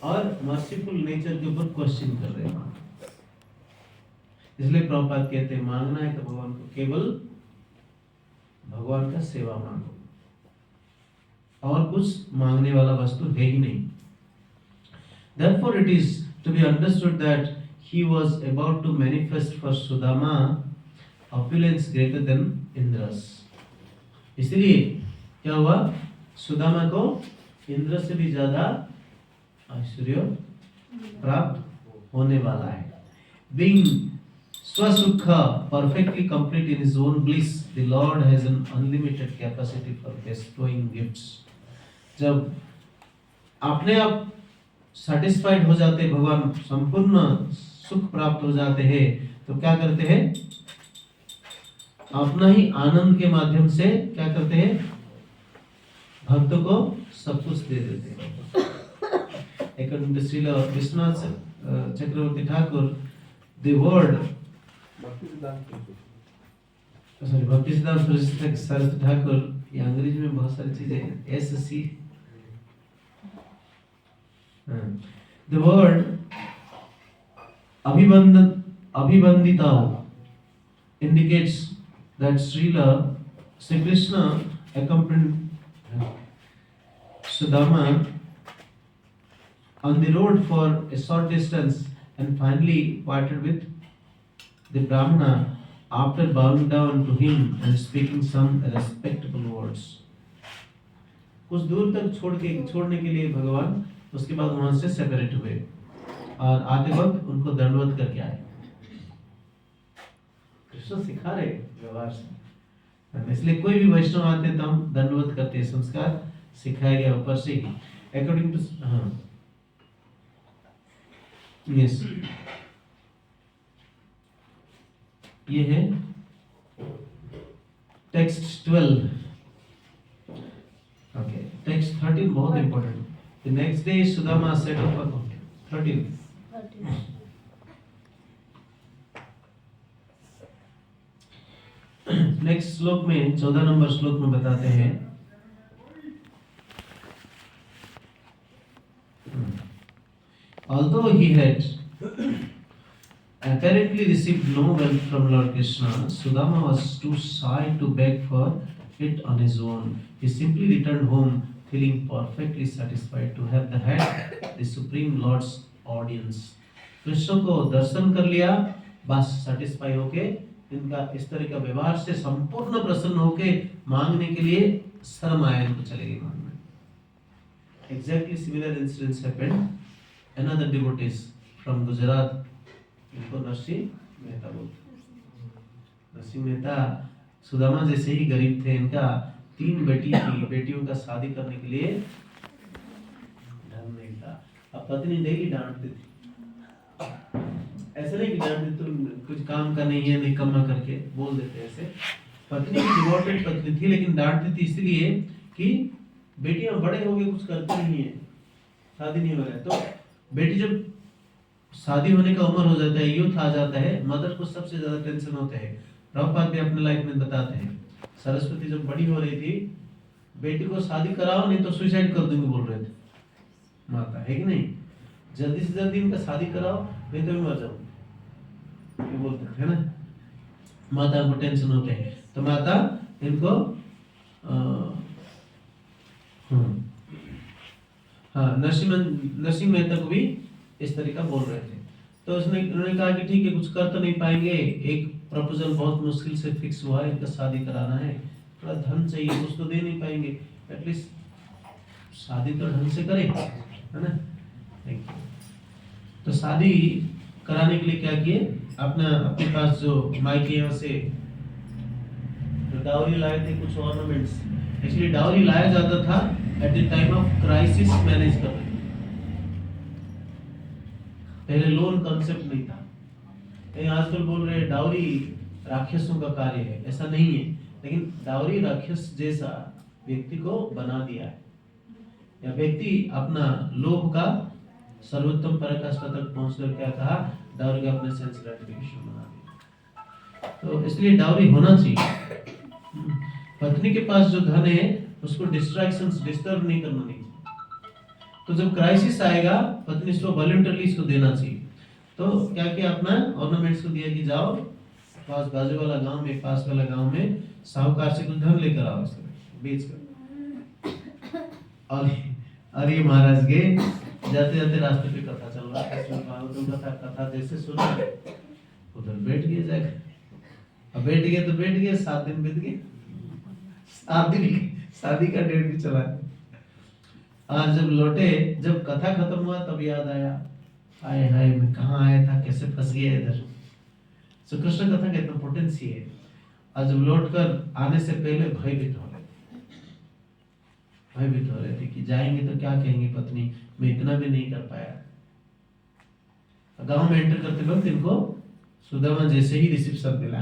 और मर्सीफुल नेचर के ऊपर क्वेश्चन कर रहे हैं। इसलिए प्रभुपाद कहते हैं मांगना है तो भगवान को केवल भगवान का सेवा मांगो, और कुछ मांगने वाला वस्तु है ही नहीं। Therefore it is to be understood that he was about to manifest for Sudama opulence greater than Indra's। इसलिए क्या हुआ? सुदामा को इंद्र से भी ज्यादा ऐश्वर्य प्राप्त होने वाला है। Being swasukha perfectly complete in his own bliss, the Lord has an unlimited capacity for bestowing gifts। जब अपने आप सेटिस्फाइड हो जाते, भगवान संपूर्ण सुख प्राप्त हो जाते हैं, तो क्या करते हैं? अपना ही आनंद के माध्यम से क्या करते हैं? भक्तों को सब कुछ दे देते हैं। According to Srila Vishwanath Chakravarti Thakur, the word भक्तिसिद्धांत Saraswati Thakur, ये अंग्रेजी में बहुत सारी चीजें SC, the word अभिबंदिता indicates that Sri Krishna accompanied Sudama on the road for a short distance and finally parted with the Brahmana after bowing down to him and speaking some respectable words। कुछ दूर तक छोड़ने के लिए भगवान उसके बाद वहां से सेपरेट हुए और आते वक्त उनको दंडवत करके आए। कृष्ण सिखा रहे व्यवहार से। इसलिए कोई भी वैष्णव आते हैं तो हम दंडवत करते हैं, संस्कार सिखाया गया ऊपर से ही अकॉर्डिंग टू। हाँ यस, ये है टेक्स्ट 12। ओके, टेक्स्ट 13 बहुत important. The next day Sudama set up account 13। Next श्लोक में 14 नंबर श्लोक में बताते हैं, although he had apparently received no wealth from Lord Krishna, Sudama was too shy to beg for it on his own. He simply returned home feeling perfectly satisfied to have had the Supreme Lord's audience. Krishna को दर्शन कर लिया, बस satisfy होके इनका इस तरह का व्यवहार से संपूर्ण प्रसन्न होके मांगने के लिए शर्म आया, इनको चले गए मांगने। Exactly similar incidents happened. Another devotees from Gujarat, इनको नरसिंह मेहता बोलते। नरसिंह मेहता सुदामा जैसे ही गरीब थे, इनका 3 बेटी थी, बेटियों का शादी करने के लिए धन नहीं था। अब पत्नी डेली डांटती थी, ऐसे नहीं कि डांटती तुम कुछ काम का नहीं है, निकम्मा करके बोल देते ऐसे। पत्नी डिवोटेड पत्नी थी, लेकिन डांटती थी इसलिए कि बेटियां बड़े हो गए, कुछ करते नहीं है, शादी नहीं हो रहा है। तो बेटी जब शादी होने का उम्र हो जाता है, यूथ आ जाता है, मदर को सबसे ज्यादा टेंशन होता है। प्रभुपाद भी अपने लाइफ में बताते हैं, सरस्वती जब बड़ी हो रही थी, बेटी को शादी कराओ नहीं तो सुसाइड कर दूंगी बोल रहे थे माता, है कि नहीं? जल्दी से जल्दी इनका शादी कराओ नहीं तो मैं मर जाऊंगी, ये बोलते थे ना। माता को टेंशन होते हैं, तो माता इनको नरसिंह मेहता को भी इस तरीका बोल रहे थे। तो उन्होंने कहा कि ठीक है, कुछ कर तो नहीं पाएंगे, एक प्रपोजल बहुत मुश्किल से फिक्स हुआ है, इनका शादी कराना है, थोड़ा धन चाहिए, कुछ तो दे नहीं पाएंगे, एटलीस्ट शादी तो ढंग से करें, है ना। तो शादी कराने के लिए क्या किए, अपने पास जो मायके यहाँ से डाउरी लाए थे, कुछ ऑर्नामेंट्स। एक्चुअली डाउरी लाया जाता था at the time of crisis manage करने, पहले लोन कंसेप्ट नहीं था। लेकिन आजकल बोल रहे हैं डाउरी राक्षसों का कार्य है, ऐसा नहीं है। लेकिन डाउरी राक्षस जैसा व्यक्ति को बना दिया है, या व्यक्ति अपना लोभ का सर्वोत्तम पराकाष्ठा तक पहुंचकर क्या कहा, डाउरी का अपने सेंस ग्रेटिफिकेशन बना दिया। तो इसलिए डाउरी होना चाहिए। पत्नी के पास जो धन है उसको डिस्ट्रैक्शंस डिस्टर्ब नहीं करना नहीं। तो जब क्राइसिस आएगा, पत्नी इसको वॉलंटरली इसको देना चाहिए। तो क्या किया, अपना ऑर्नामेंट्स को दिया कि जाओ पास बाजू वाला गांव में, पास वाला गांव में साहूकार से कुछ धन लेकर आओ, इसको बेच कर। और ये महाराज गए, जाते जाते रास्ते पे कथा चल रहा है, कथा जैसे सुना उधर बैठ गए जाकर। अब बैठ गए तो बैठ गए, 7 दिन बीत गए, 7 दिन शादी का डेट भी चला। आज जब लौटे, जब कथा खत्म हुआ तब याद आया, हाय हाय मैं कहाँ आया था, कैसे फंस गया इधर। तो कृष्ण कथा का इम्पोर्टेंस ही है। आज जब लौट कर आने से पहले भयभीत हो रहे थे कि जाएंगे तो क्या कहेंगे पत्नी, मैं इतना भी नहीं कर पाया। गांव में एंटर करते वक्त इनको सुदामा जैसे ही रिसेप्शन मिला,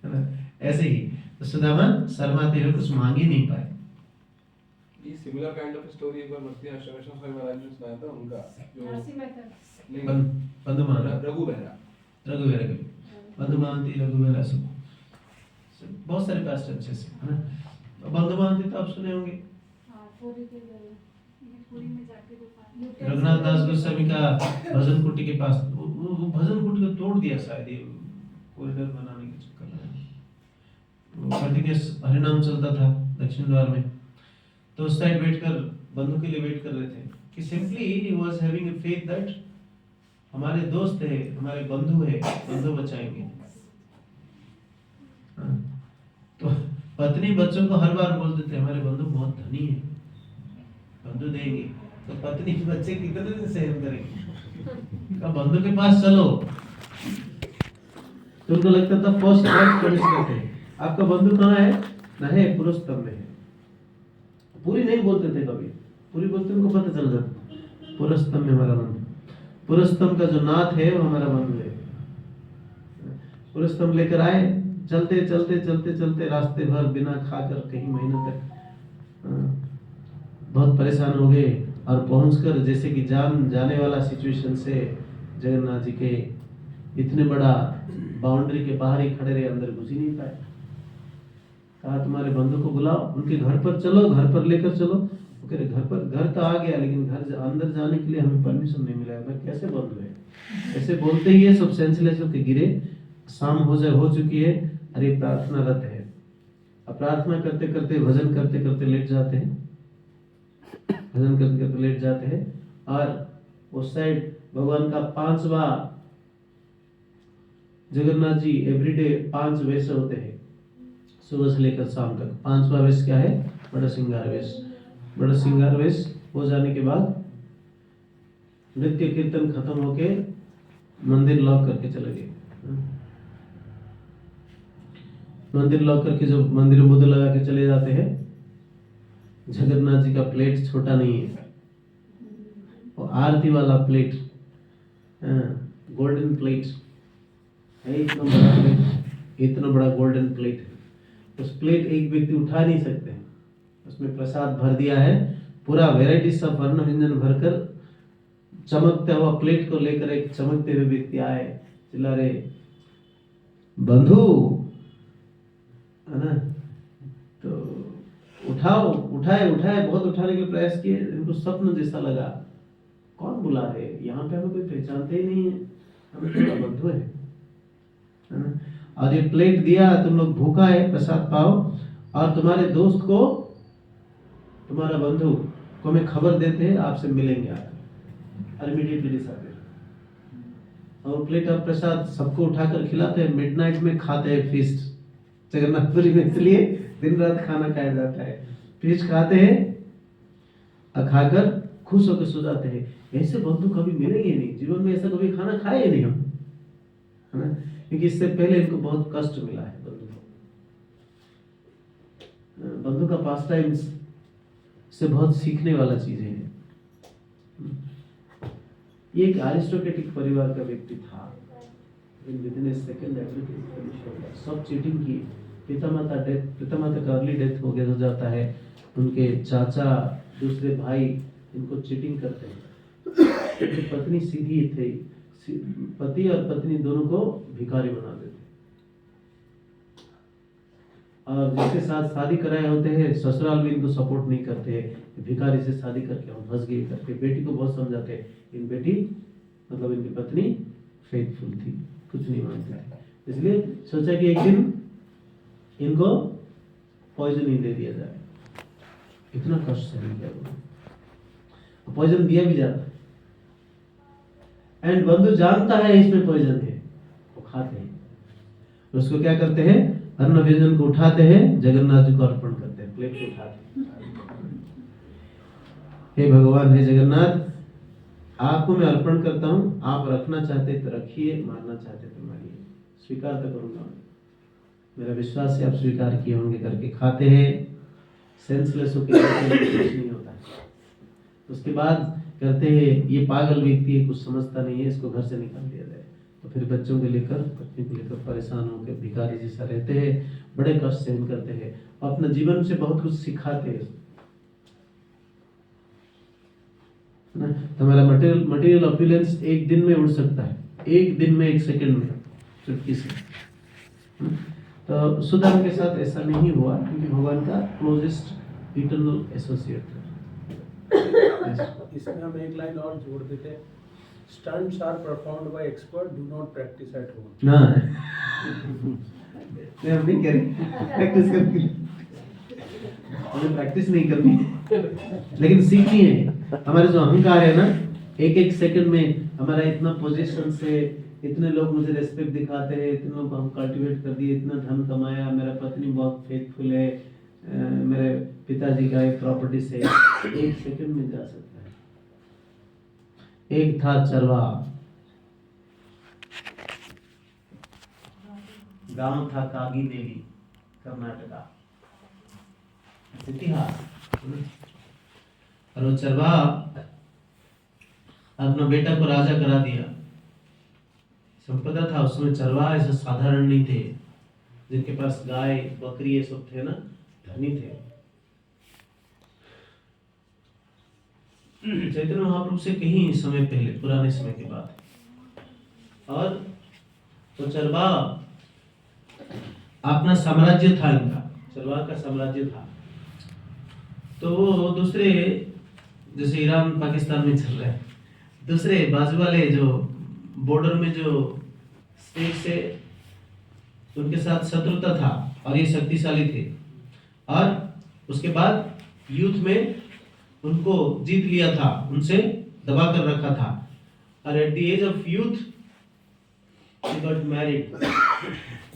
है ना, ऐसे ही। तो सुदामा शर्माते हुए कुछ मांग ही नहीं पाए। ये सिमिलर काइंड ऑफ स्टोरी एक बार मस्ती आश्रम स्वामी महाराज ने सुनाया था, उनका जो नरसिंह मेहता नहीं, बंधुमान रघु बेहरा बंधुमानती रघुवेरा सब बहुत सारे पास्ट अच्छे से, है ना। बंधुमानती तो आप सुने होंगे, पूरी में जाके जो रघुनाथ दास गोस्वामी का भजन कुटी के पास, वो भजन कुटी को तोड़ दिया शायद ये कॉरिडोर बनाने के चक्कर में। वो कंटिन्यूअस हरिनाम चलता था दक्षिण द्वार में, तो उस साइड बैठकर बंधु के लिए वेट कर रहे थे कि simply he was having a faith that हमारे दोस्त है, हमारे बंधु है, बंधु बचाएंगे। तो पत्नी बच्चों को हर बार बोलते थे हमारे बंधु बहुत धनी है, बंधु देंगे। तो पत्नी बच्चे कितने दिन सहन करेंगे, बंधु के पास चलो। तो उनको लगता था फर्स्ट एक्ट पनिश करते हैं। आपका बंधु कहाँ है? न है, पुरुषोत्तम में है। पूरी नहीं बोलते थे कभी, पूरी बोलते उनको पता चल जाता पुरुषोत्तम में हमारा बंधु, पुरुषोत्तम का जो नाथ है वो हमारा बंधु है। पुरुषोत्तम लेकर आए, चलते चलते चलते चलते रास्ते भर बिना खाकर कई महीनों तक बहुत परेशान हो गए और पहुंचकर जैसे कि जान जाने वाला सिचुएशन से जगन्नाथ जी के इतने बड़ा बाउंड्री के बाहर ही खड़े रहे, अंदर घुस ही नहीं पाए। कहा तुम्हारे बंधु को बुलाओ, उनके घर पर चलो, घर पर लेकर चलो। वो कह रहे घर पर, घर तो आ गया लेकिन घर अंदर जाने के लिए हमें परमिशन नहीं मिला। भाई कैसे बंधु है? ऐसे बोलते ही ये सब सेंसलेस होकर गिरे। शाम हो चुकी है, अरे प्रार्थना रत है। अब प्रार्थना करते करते, भजन करते करते लेट जाते हैं, भजन करते करते लेट जाते हैं। और उस साइड भगवान का 5वां, जगन्नाथ जी एवरीडे 5 वेश होते हैं, सुबह से लेकर शाम तक। 5वां वेश क्या है? बड़ा श्रृंगार वेश। बड़ा श्रृंगार वेश हो जाने के बाद नृत्य कीर्तन खत्म होके मंदिर लॉक करके चले गए। मंदिर लॉक करके जब मंदिर में मुद्दे लगा के चले जाते हैं, जगन्नाथ जी का प्लेट छोटा नहीं है, वो आरती वाला प्लेट, गोल्डन प्लेट है, इतना बड़ा प्लेट, इतना बड़ा गोल्डन प्लेट है। उस प्लेट एक व्यक्ति उठा नहीं सकते, उसमें प्रसाद भर दिया है, पूरा वेराइटी सब वर्ण व्यंजन भरकर। चमकता हुआ प्लेट को लेकर एक चमकते हुए व्यक्ति आए, चिल्ला रहे बंधु, है ना? तो उठाओ, उठाए, बहुत उठाने के प्रयास किए, इनको स्वप्न जैसा लगा। कौन बुला रहे? यहाँ पे हमें कोई पहचानते ही नहीं है, हमें थोड़ा बंधु है ना? और ये प्लेट दिया, तुम लोग भूखा है, प्रसाद पाओ, और तुम्हारे दोस्त को, तुम्हारा बंधु को मैं खबर देते हैं, आपसे मिलेंगे आकर, और इमीडिएटली डिसअपियर। और प्लेट ऑफ प्रसाद सबको उठाकर खिलाते हैं, मिडनाइट में खाते हैं फीस्ट। जगन्नाथपुरी में इसलिए दिन रात खाना खाया जाता है, फीस्ट खाते हैं और खाकर खुश होकर सो जाते हैं। ऐसे बंधु कभी मिलेंगे नहीं, जीवन में ऐसा कभी खाना खाए नहीं हम, है ना? क्योंकि इससे पहले इनको बहुत कष्ट मिला है बंधु को। बंधु का पास टाइम्स से बहुत सीखने वाला चीज है। ये एक एरिस्टोक्रेटिक परिवार का व्यक्ति था, विदिन ए सेकंड एवरीथिंग फिनिश हो गया, सब चीटिंग की। पितामाता का अर्ली डेथ हो जाता है, उनके चाचा, दूसरे भाई इनको चीटिंग करते हैं। उनकी पत्नी सीधी थे, पति और पत्नी दोनों को भिखारी बना देते, और जिसके साथ शादी कराए होते हैं ससुराल भी इनको सपोर्ट नहीं करते हैं, भिखारी से शादी करके हम फंस गए करके। बेटी को बहुत समझाते हैं, इन बेटी मतलब इनकी पत्नी फेथफुल थी, कुछ नहीं मानती थी, इसलिए सोचा कि एक दिन इनको पॉइजन ही दे दिया जाए। इतना कष्ट सहन किया वो, पॉइजन दिया भी जाता है, एंड बंधु जानता है इसमें पॉइजन है, वो खाते हैं। उसको क्या करते हैं? अन्न व्यंजन को उठाते हैं, जगन्नाथ जी को अर्पण करते हैं, प्लेट को उठाते हैं। हे भगवान, हे जगन्नाथ, आपको मैं अर्पण करता हूँ, आप रखना चाहते तो रखिए, मारना चाहते तो मारिए, स्वीकार तो करूंगा, मेरा विश्वास है आप स्वीकार किए होंगे करके खाते हैं। सेंसलेस होकर कुछ नहीं होता है। उसके बाद कहते हैं ये पागल व्यक्ति है, कुछ समझता नहीं है, इसको घर से निकाल दिया जाए। तो फिर बच्चों को लेकर, पत्नी को लेकर परेशान होकर भिखारी जैसा रहते हैं, बड़े कष्ट सहन करते हैं, अपना जीवन से बहुत कुछ सिखाते हैं। तो हमारा मटेरियल ऑपुलेंस एक दिन में उड़ सकता है, एक दिन में, एक सेकंड में, चुटकी से। तो सुदाम के साथ ऐसा नहीं हुआ, क्योंकि भगवान का क्लोजेस्ट इटर्नल एसोसिएट था। इसमें हम एक लाइन और जोड़ देते हैं, stunts are performed by expert, do not practice at home. ना मैं हम नहीं कह रहे प्रैक्टिस करके, हमें प्रैक्टिस नहीं करनी, लेकिन सीखनी है। हमारे जो अहंकार है ना, एक एक सेकंड में हमारा इतना पोजीशन से, इतने लोग मुझे रेस्पेक्ट दिखाते हैं, इतने लोग हम कल्टीवेट कर दिए, इतना धन कमाया, मेरा पत्नी बहुत फेथफुल है, मेरे पिताजी का एक प्रॉपर्टी से, एक सेकंड में जा सकता है। एक था चरवाहा, गांव था कागिनेली, कर्नाटका, इतिहास। और वो चरवाहा अपना बेटा को राजा करा दिया। संपदा था उस समय, चरवाहा ऐसा साधारण नहीं थे, जिनके पास गाय बकरी ये सब थे ना, धनी थे। चैतन्य महाप्रभु से कहीं समय पहले, पुराने समय की बात है। और तो चरवाहा अपना साम्राज्य था, इनका चरवाहा का साम्राज्य था। तो वो दूसरे, जैसे ईरान पाकिस्तान में चल रहा है, दूसरे बाजू वाले जो बॉर्डर में जो स्टेट से, उनके साथ शत्रुता था और ये शक्तिशाली थे। और उसके बाद यूथ में उनको जीत लिया था, उनसे दबा कर रखा था। और at the age of youth he got married।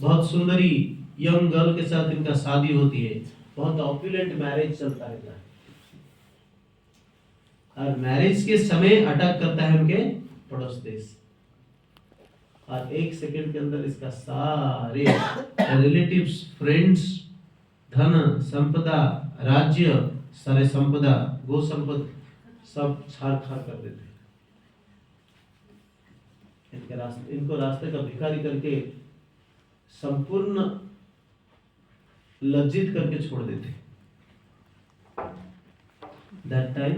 बहुत सुंदरी यंग गर्ल के साथ इनका शादी होती है, बहुत ऑपुलेंट मैरिज चलता रहता है। और मैरिज के समय अटैक करता है उनके पड़ोस देश, और 1 सेकंड के अंदर इसका सारे रिलेटिव्स, फ्रेंड्स, धन संपदा, राज्य, सारे संपदा, गो संपद सब छाड़ खाड़ कर देते हैं। इनको रास्ते का भिखारी करके संपूर्ण लज्जित करके छोड़ देते। दैट टाइम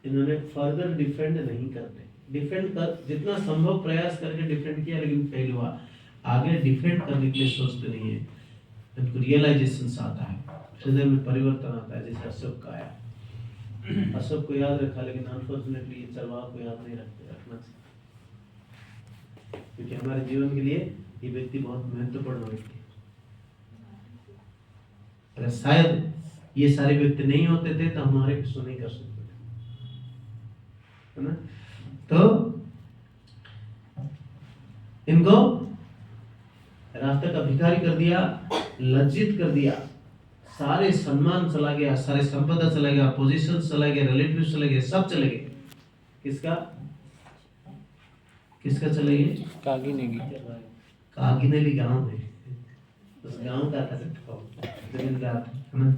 इन्होंने फर्दर डिफेंड नहीं करते, डिफेंड कर जितना संभव प्रयास करके डिफेंड किया, लेकिन फेल हुआ। आगे डिफेंड करने के लिए सोचते नहीं है। इनको रियलाइजेशन आता है, हृदय में परिवर्तन आता है, जैसे अशोक का आया। अशोक को याद रखा, लेकिन अनफॉर्चुनेटली चरवाहा को याद नहीं रखना चाहिए, क्योंकि हमारे जीवन के लिए ये व्यक्ति बहुत महत्वपूर्ण व्यक्ति है। अगर शायद ये सारे व्यक्ति नहीं होते थे तो हमारे कुछ नहीं कर सकते थे, है ना। तो इनको रास्ते का भिखारी कर दिया, लज्जित कर दिया, सारे सम्मान चला गया, सारे संपदा चला गया, पोजीशन चला गया, रिलेटिव चले गए, सब चले गए। किसका किसका चले गए? कागिनेली गांव है, उस गांव का था जमींदार, है ना,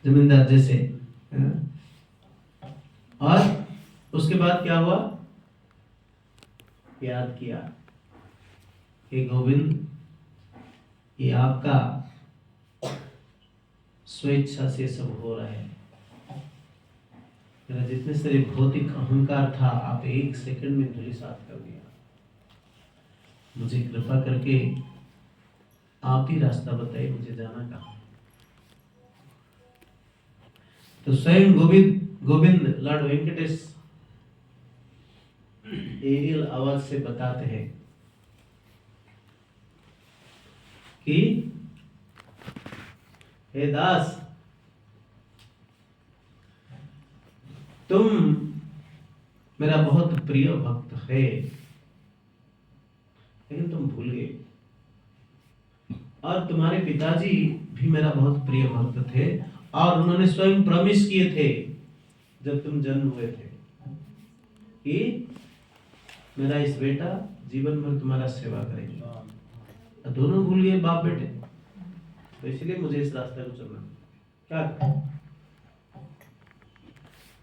जमींदार जैसे, है ना। और उसके बाद क्या हुआ? याद किया, हे गोविंद, ये आपका स्वेच्छा से सब हो रहा है। मेरा जितने सारे भौतिक अहंकार था, आप 1 सेकंड में धूलिसात कर दिया। मुझे कृपा करके आप ही रास्ता बताइए, मुझे जाना कहाँ। तो स्वयं गोविंद लॉर्ड वेंकटेश एरियल आवाज से बताते हैं कि हे दास, तुम मेरा बहुत प्रिय भक्त है, लेकिन तुम भूल गए। और तुम्हारे पिताजी भी मेरा बहुत प्रिय भक्त थे, और उन्होंने स्वयं प्रॉमिस किए थे जब तुम जन्म हुए थे कि मेरा इस बेटा जीवन भर तुम्हारा सेवा करेंगे। दोनों भूल गए, बाप बेटे। तो इसलिए मुझे इस रास्ते को चलना, क्या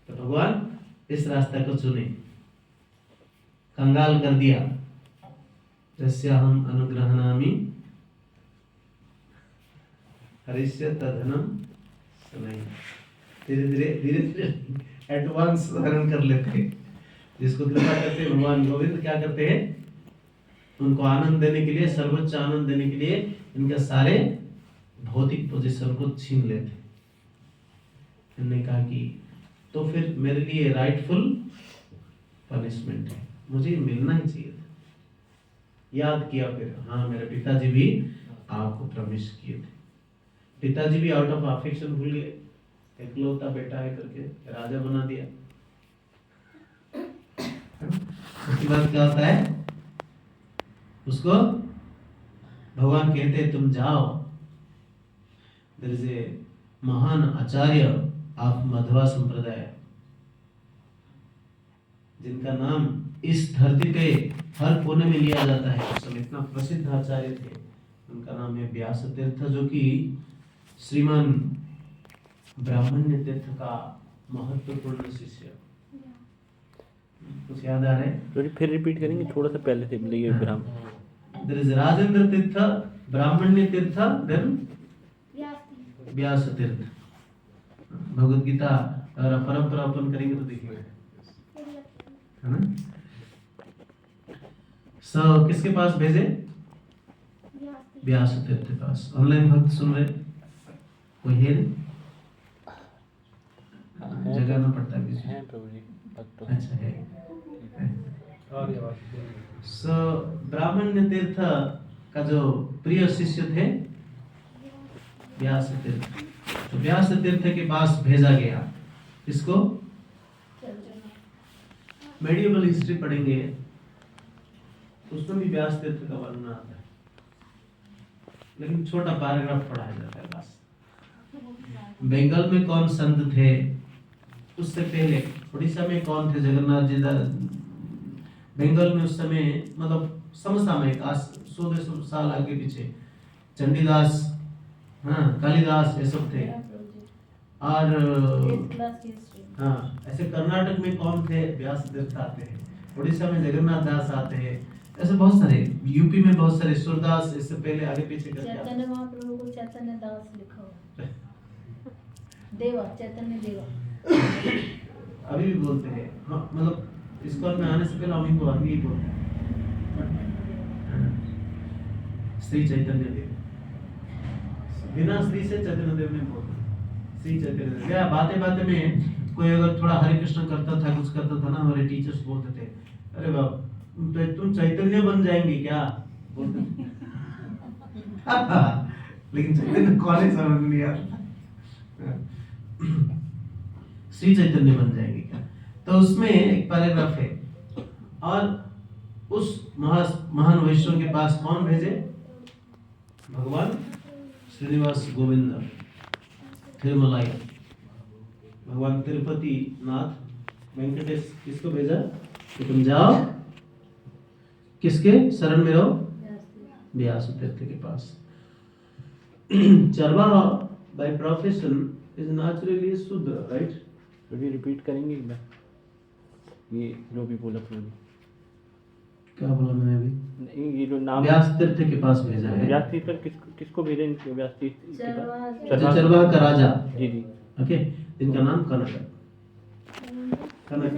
तो भगवान इस रास्ते को चुने, कंगाल कर दिया। जैसे हम अनुग्रहणामि हरिष्य तदनम सुनाई। धीरे धीरे एडवांस धारण कर लेते हैं। जिसको कृपा करते हैं भगवान गोविंद, क्या करते हैं? उनको आनंद देने के लिए, सर्वोच्च आनंद देने के लिए इनका सारे भौतिक पोजीशन को छीन लेते। इन्होंने कहा कि तो फिर मेरे लिए राइटफुल पनिशमेंट है, मुझे मिलना ही चाहिए था। याद किया फिर, हाँ मेरे पिताजी भी आपको प्रॉमिस किए थे। पिताजी भी आउट ऑफ अफेक्शन भूल गए, एकलौता बेटा है करके राजा बना दिया। उसके बाद क्या होता है? उसको भगवान कहते हैं तुम जाओ, देयर इज ए महान आचार्य ऑफ मध्वा संप्रदाय, जिनका नाम इस धरती पे हर कोने में लिया जाता है, उस समय इतना प्रसिद्ध आचार्य थे, उनका नाम है व्यास तीर्थ, जो कि श्रीमान ब्राह्मण्य तीर्थ का महत्वपूर्ण शिष्य। कुछ याद आ रहा है? तो फिर रिपीट करेंगे थोड़ा सा पहले से, ये ब्राह्मण There is राजेंद्र तीर्थ, ब्राह्मण्य तीर्थ, then व्यास तीर्थ। भगवत गीता अगर परंपरा ओपन करेंगे तो देखिएगा, है ना? सो किसके पास भेजे? व्यास तीर्थ के पास। ऑनलाइन भक्त सुन रहे कोई है? जगाना पड़ता है किसी है प्रभु जी, भक्त तो अच्छा है। और ये बात सो ब्राह्मण्य तीर्थ का जो प्रिय शिष्य थे व्यास तीर्थ, तो व्यास तीर्थ के पास भेजा गया। इसको मेडिएवल हिस्ट्री पढ़ेंगे, उसमें भी व्यास तीर्थ का वर्णन आता है, लेकिन छोटा पैराग्राफ पढ़ाया जाता है बस। बंगाल में कौन संत थे, उससे पहले उड़ीसा में कौन थे जगन्नाथ जी, बंगाल में उस समय मतलब समसामयिक आज 100 साल आगे पीछे चंडीदास, हाँ कालिदास, ये सब थे। और हाँ ऐसे कर्नाटक में कौन थे, व्यास तीर्थ आते हैं। उड़ीसा में जगन्नाथ दास आते हैं, ऐसे बहुत सारे। यूपी में बहुत सारे सूरदास, इससे पहले आगे पीछे करके आते हैं। चैतन्य महाप्रभु को चैतन्य दास लिखा हुआ है। देवा, चैतन्य देवा अभी भी बोलते हैं, मतलब इसको में आने से पहले हम ही बोलते हैं श्री चैतन्य देव, बिना श्री से चैतन्य देव नहीं बोलते, श्री चैतन्य देव। या बातें बातें में कोई अगर थोड़ा हरे कृष्ण करता था, कुछ करता था ना, हमारे टीचर्स बोलते थे, अरे बाप तुम चैतन्य बन जाएंगे क्या बोलते थे। लेकिन चैतन्य कौन है समझ नहीं आता, श्री चैतन्य बन जाएंगे क्या। तो उसमें एक पैराग्राफ है, और उस महान वैष्णव के पास कौन भेजे? भगवान श्रीनिवास गोविंद तिरुमलाई, भगवान तिरुपति नाथ वेंकटेश। किसको भेजा कि तुम जाओ किसके शरण में रहो? व्यास तीर्थ के पास। चरवाहा बाय प्रोफेशन इज नेचुरली शूद्र, राइट? तो भी रिपीट करेंगे एक बार ये जो भी बोला प्रभु जी। क्या बोला मैंने अभी? नहीं, ये जो नाम व्यास तीर्थ के पास भेजा है। व्यास तीर्थ पर किसको भेजा इनके व्यास तीर्थ के पास? चरवाहा का राजा, जी जी, ओके, जिनका नाम कनक है। कनक,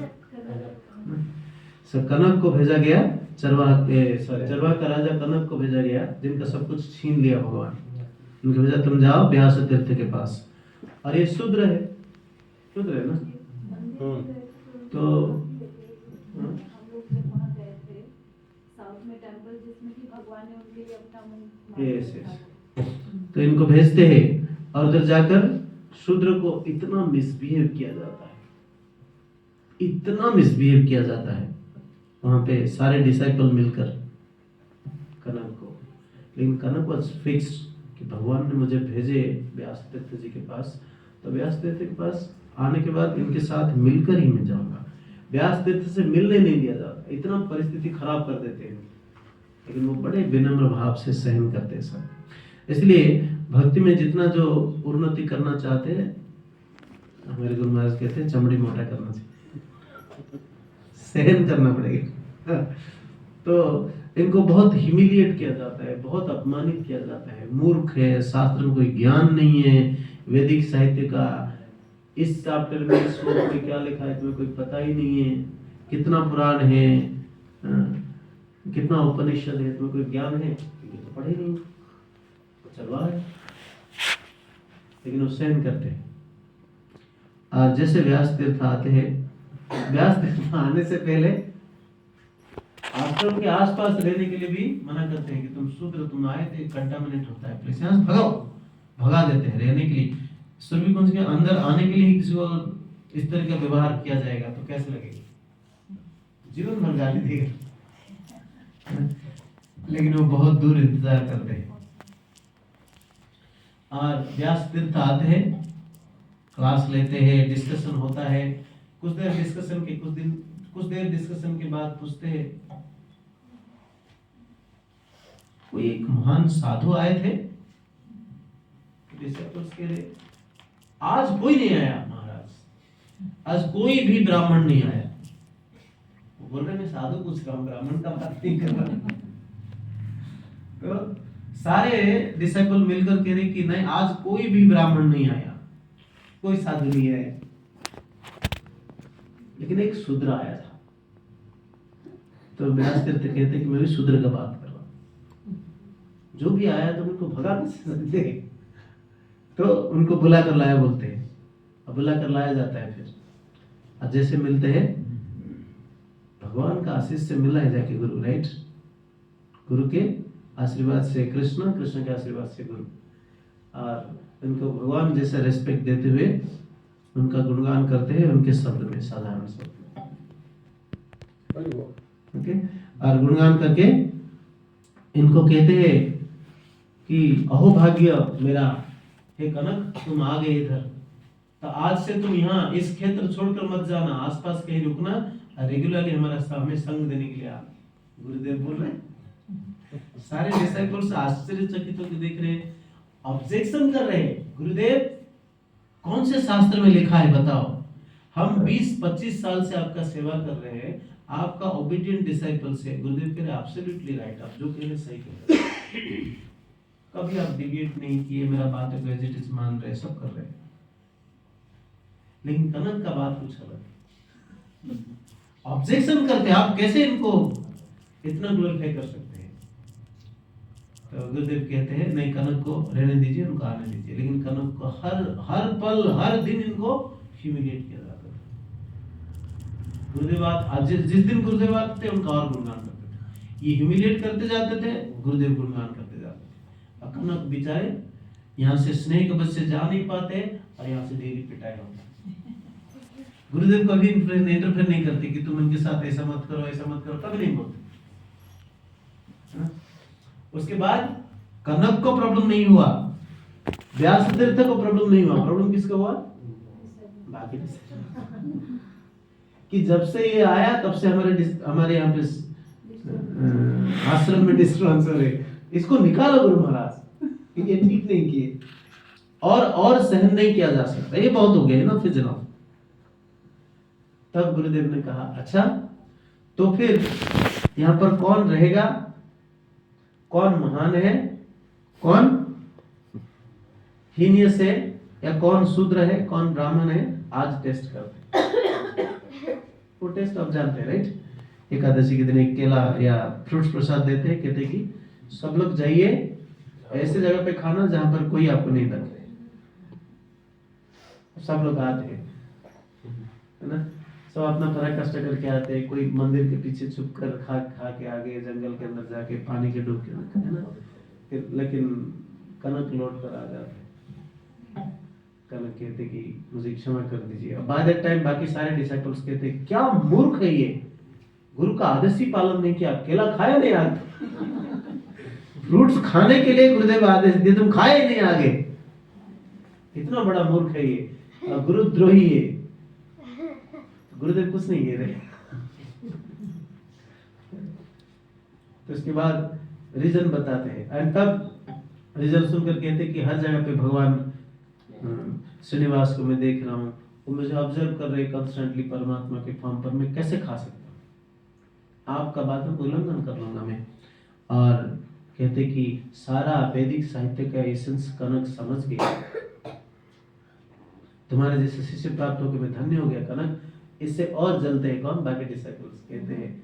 सो कनक को भेजा गया, चरवाहा का राजा कनक को भेजा गया, जिनका सब कुछ छीन लिया भगवान। उनको भेजा तुम जाओ व्यास तीर्थ के पास। और ये शूद्र है, शूद्र है ना। तो हम लोग जब वहाँ गए थे साउथ में टेंपल, जिसमें कि भगवान ने उनके लिए अपना मुंह यस यस, तो इनको भेजते हैं और उधर जाकर शूद्र को इतना मिसबिहेव किया जाता है, इतना मिसबिहेव किया जाता है वहां पे सारे डिसाइपल मिलकर कनक को। लेकिन कनक वाज फिक्स्ड कि भगवान ने मुझे भेजे व्यास तीर्थ जी के पास, तो व्यास तीर्थ के पास आने के बाद इनके साथ मिलकर ही मैं जाऊंगा। व्यास तीर्थ से मिलने नहीं दिया जाता, इतना परिस्थिति खराब कर देते हैं, लेकिन वो बड़े विनम्र भाव से सहन करते हैं सब। इसलिए भक्ति में जितना जो उन्नति करना चाहते हैं, हमारे गुरु महाराज कहते हैं चमड़ी मोटा करना चाहिए, सहन करना पड़ेगा। तो इनको बहुत ह्यूमिलिएट किया जाता है, बहुत अपमानित किया जाता है। मूर्ख है, शास्त्र में कोई ज्ञान नहीं है, वैदिक साहित्य का इस चैप्टर में इस श्लोक में क्या लिखा है तुम्हें कोई पता ही नहीं है, कितना पुराण है, कितना उपनिषद है, तुम्हें कोई ज्ञान है, ये तो पढ़े नहीं, तो चलवा है। लेकिन वो सहन करते हैं। और जैसे व्यास तीर्थ आते हैं, व्यास तीर्थ आने से पहले आश्रम के आसपास रहने के लिए भी मना करते हैं कि तुम शूद्र, तुम आए थे, कंटामिनेट होता है प्लेस, यहाँ भगाओ, भगा देते हैं रहने के लिए। सूर्य कुंज के अंदर आने के लिए किसी को इस तरह का व्यवहार किया जाएगा तो कैसे लगेगा, जीवन भर गाली देगा। लेकिन वो बहुत दूर इंतजार करते हैं। और व्यास तीर्थ आते हैं, क्लास लेते हैं, डिस्कशन होता है, कुछ देर डिस्कशन के कुछ दिन कुछ देर डिस्कशन के बाद पूछते हैं, कोई एक महान साधु आए थे? डिसाइपल्स कह रहे, आज कोई नहीं आया महाराज, आज कोई भी ब्राह्मण नहीं आया। वो बोल रहे, मैं साधु पूछ रहा हूँ, ब्राह्मण का बात नहीं कर रहा। तो सारे डिसाइपल मिलकर कह रहे कि नहीं, आज कोई भी ब्राह्मण नहीं आया, कोई साधु नहीं आया, लेकिन एक शूद्र आया था। तो व्यास तीर्थ कहते कि मैं भी शूद्र का बात कर रहा हूं, जो भी आया तो उनको भगा दे। तो उनको बुला कर लाया बोलते हैं, अब बुला कर लाया जाता है। फिर अब जैसे मिलते हैं, भगवान का आशीष से मिला है जाके गुरु, राइट? गुरु के आशीर्वाद से कृष्ण, कृष्ण के आशीर्वाद से गुरु, और उनको भगवान जैसा रेस्पेक्ट देते हुए उनका गुणगान करते हैं उनके शब्द में, साधारण शब्द में, ओके। और गुणगान करके इनको कहते हैं कि अहो भाग्य मेरा, हे कनक तुम आ गए इधर, तो आज से तुम यहाँ इस क्षेत्र छोड़कर मत जाना, आसपास कहीं रुकना, रेगुलरली हमें संग देने के लिए आ। गुरुदेव बोल रहे, सारे डिसाइपल्स आश्चर्यचकित होकर देख रहे, ऑब्जेक्शन कर रहे, गुरुदेव कौन से शास्त्र में लिखा है बताओ, हम 20-25 साल से आपका सेवा कर रहे हैं, आपका ओबीडिएंट डिसाइपल से। गुरुदेव कह रहे एब्सोल्युटली राइट, आप जो कह रहे सही कह रहे, कभी आप डिबेट नहीं किए, मेरा बात है एज इट इज मान रहे, सब कर रहे हैं। लेकिन कनक का बात कुछ अलग, ऑब्जेक्शन करते, आप कैसे इनको इतना ग्लोरीफाई कर सकते हैं? तो गुरुदेव कहते हैं नहीं, कनक को रहने दीजिए, उनको आने दीजिए। लेकिन कनक को हर पल हर दिन इनको ह्यूमिलिएट किया जाता था। गुरुदेव आज जिस दिन गुरुदेव आते थे उनका और गुणगान करते थे, ये ह्यूमिलिएट करते जाते थे, गुरुदेव गुणगान करते जाते थे। और कनक बेचारे यहाँ से स्नेह के बस से जा नहीं पाते और यहाँ से डेली पिटाई होता। गुरुदेव कभी इंटरफेयर नहीं करते कि तुम इनके साथ ऐसा मत करो, ऐसा मत करो, कभी नहीं बोलते। उसके बाद कनक को प्रॉब्लम नहीं हुआ, व्यास तीर्थ को प्रॉब्लम नहीं हुआ, प्रॉब्लम किसका हुआ? बाकी कि जब से ये आया तब से हमारे यहाँ पे आश्रम में डिस्टर्बेंस हो रही, इसको निकालो गुरु महाराज, ये ठीक नहीं किए, और सहन नहीं किया जा सकता, ये बहुत हो गया ना फिर जनाब। तब गुरुदेव ने कहा अच्छा तो फिर यहाँ पर कौन रहेगा, कौन महान है, कौन हीनियस है, या कौन शूद्र है, कौन ब्राह्मण है, आज टेस्ट करते हैं। वो टेस्ट आप जानते हैं राइट? एकादशी के दिन एक केला या फ्रूट्स प्रसाद देते हैं, कहते हैं कि सब लोग जाइए ऐसे जगह पे खाना जहां पर कोई आपको नहीं देखे। सब लोग आते हैं, है ना, सब अपना पराकष्ट करके आते हैं, कोई मंदिर के पीछे छुप कर खा के आगे जंगल के अंदर जाके पानी के डूब के, है ना, फिर लेकिन कनक लौट कर आ जाते। कनक कहते कि मुझे क्षमा कर दीजिए। अब बाय दैट टाइम बाकी सारे डिसाइपल्स कहते क्या मूर्ख है ये, गुरु का आदेश ही पालन नहीं किया, केला खाया नहीं आगे, फ्रूट्स खाने के लिए गुरुदेव आदेश दिए, तुम खाए नहीं आगे, इतना बड़ा मूर्ख है ये, गुरुद्रोही है। गुरुदेव कुछ नहीं कह रहे। तो उसके बाद रीजन बताते हैं, एंड तब रीजन सुनकर कहते कि हर जगह पे भगवान श्रीनिवास को मैं देख रहा हूँ, वो मुझे ऑब्जर्व कर रहे कंस्टेंटली परमात्मा के फॉर्म पर, मैं कैसे खा सकता हूँ, आपका बातों को उल्लंघन कर लूंगा मैं। और कहते कि सारा वैदिक साहित्य का एसेंस कनक समझ गया, तुम्हारे जैसे शिष्य प्राप्त होकर मैं धन्य हो गया कनक। इससे और जलते हैं कौन? बाकी डिसाइपल्स कहते हैं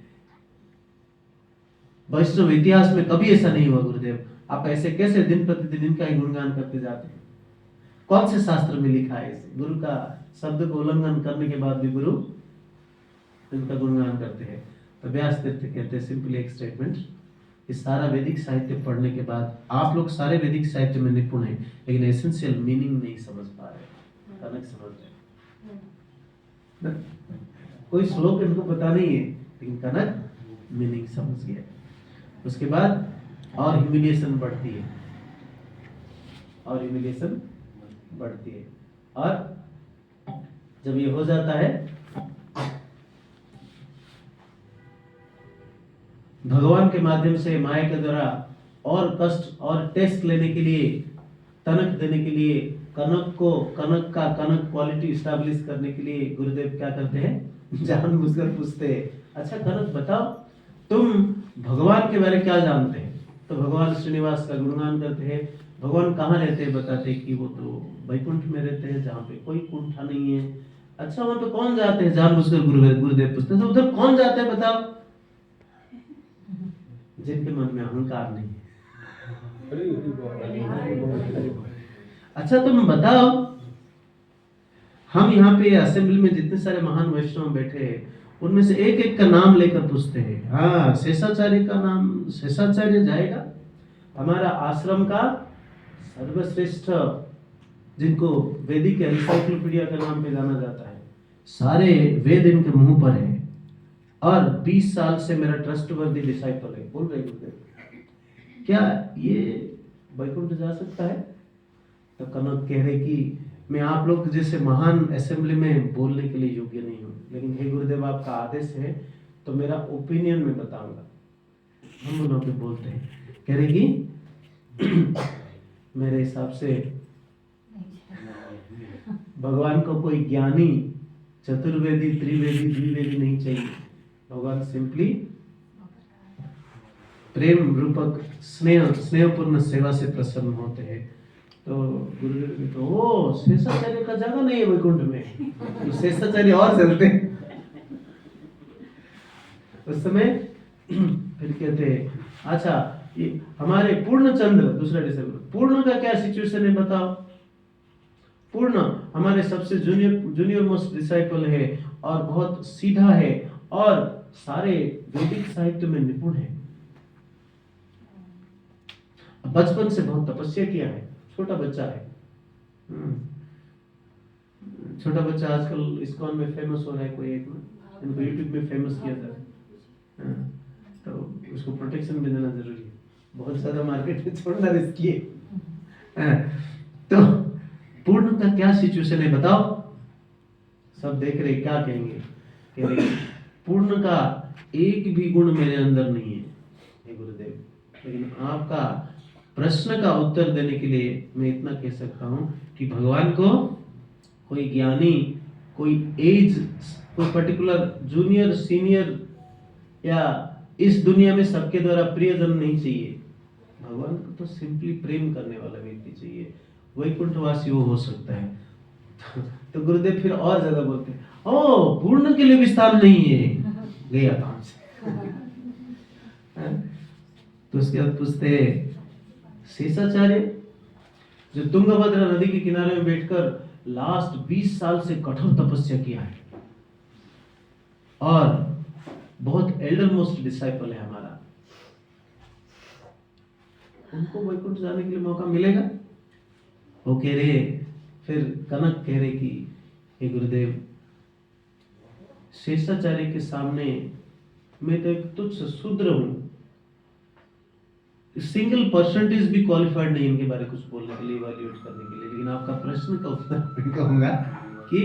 वैष्णव इतिहास में कभी ऐसा नहीं हुआ गुरुदेव, आप ऐसे कैसे दिन प्रतिदिन इनका ही गुणगान करते जाते हैं? कौन से शास्त्र में लिखा है इसे? गुरु का शब्द को उल्लंघन करने के बाद भी गुरु इनका गुणगान करते हैं। तो व्यास तीर्थ कहते हैं सिंपली एक स्टेटमेंट, इस सारा वैदिक साहित्य पढ़ने के बाद आप लोग सारे वैदिक साहित्य में निपुण हैं, लेकिन एसेंशियल मीनिंग नहीं समझ पा रहे, कनक समझ रहे। कोई श्लोक इनको पता नहीं है, लेकिन कनक मीनिंग समझ गया। उसके बाद और ह्यूमिलिएशन बढ़ती है, और ह्यूमिलिएशन बढ़ती है, और जब ये हो जाता है भगवान के माध्यम से माया के द्वारा और कष्ट और टेस्ट लेने के लिए, तनक देने के लिए, कनक का क्वालिटी स्टैब्लिश करने के लिए गुरुदेव क्या करते हैं, जानबूझकर पूछते हैं, अच्छा कनक बताओ तुम भगवान के बारे में क्या जानते हैं? तो भगवान श्रीनिवास का गुणगान करते हैं। भगवान कहाँ रहते हैं? बताते हैं कि वो तो वैकुंठ में रहते हैं जहाँ पे कोई कुंठा नहीं है। अच्छा वहाँ पे कौन जाते हैं? जानबूझकर गुरुदेव पूछते हैं, तो उधर कौन जाते हैं बताओ? जिनके मन में अहंकार नहीं है। अच्छा तुम बताओ, हम यहाँ पे असेंबली में जितने सारे महान वैष्णव बैठे हैं उनमें से एक एक का नाम लेकर पूछते हैं, हाँ शेषाचार्य का नाम, शेषाचार्य जाएगा? हमारा आश्रम का सर्वश्रेष्ठ, जिनको वैदिक एनसाइक्लोपीडिया के नाम पे जाना जाता है, सारे वेद इनके मुंह पर है और 20 साल से मेरा ट्रस्टवर्दी डिसाइपल है। बोल रहे गुरुदेव, क्या ये वैकुंठ जा सकता है? तो कनक कह रहे कि मैं आप लोग जैसे महान असेंबली में बोलने के लिए योग्य नहीं हूँ, लेकिन हे गुरुदेव आपका आदेश है तो मेरा ओपिनियन में बताऊंगा। हम दोनों पे बोलते हैं, कह रहे कि मेरे हिसाब से भगवान को कोई ज्ञानी, चतुर्वेदी, त्रिवेदी, द्विवेदी नहीं चाहिए। भगवान सिंपली प्रेम रूपक स्नेहपूर्ण सेवा से प्रसन्न होते हैं। तो गुरुदेव ने तो ओ शेषाचार्य का जगह नहीं है वैकुंठ में, तो शेषाचार्य और चलते उस समय। फिर कहते अच्छा ये हमारे पूर्णचंद्र, दूसरा डिसेंबर, पूर्ण का क्या सिचुएशन है बताओ? पूर्ण हमारे सबसे जूनियर मोस्ट डिसाइपल है और बहुत सीधा है और सारे वैदिक साहित्य में निपुण है, बचपन से बहुत तपस्या किया है, छोटा बच्चा है। छोटा बच्चा आजकल इस्कॉन में फेमस हो रहा है, कोई एक इनको यूट्यूब में फेमस किया था, तो उसको प्रोटेक्शन भी देना जरूरी है, बहुत ज्यादा मार्केट में छोड़ना रिस्की है। तो पूर्ण का क्या सिचुएशन है बताओ? सब देख रहे क्या कहेंगे? कह रहे पूर्ण का एक भी गुण मेरे अंदर नहीं है हे गुरुदेव, लेकिन आपका प्रश्न का उत्तर देने के लिए मैं इतना कह सकता हूँ कि भगवान को कोई ज्ञानी, कोई एज, कोई पर्टिकुलर जूनियर, सीनियर या इस दुनिया में सबके द्वारा प्रियजन नहीं चाहिए। भगवान को तो सिंपली प्रेम करने वाला व्यक्ति चाहिए, वैकुंठवासी वो हो सकता है। तो गुरुदेव फिर और ज्यादा बोलते हैं, ओ पूर्ण के लिए भी स्थान नहीं है, गया काम से। तो उसके बाद पूछते शेषाचार्य जो तुंगभद्रा नदी के किनारे में बैठकर लास्ट 20 साल से कठोर तपस्या किया है और बहुत एल्डर मोस्ट डिसाइपल है हमारा, उनको वैकुंठ जाने के लिए मौका मिलेगा? वो कह रहे, फिर कनक कह रहे कि हे गुरुदेव, शेषाचार्य के सामने मैं तो एक तुच्छ शूद्र हूं, सिंगल परसेंटेज भी क्वालिफाइड नहीं इनके बारे कुछ बोलने के लिए, इवैल्यूएट करने के लिए। लेकिन आपका प्रश्न का उत्तर मैं कहूंगा कि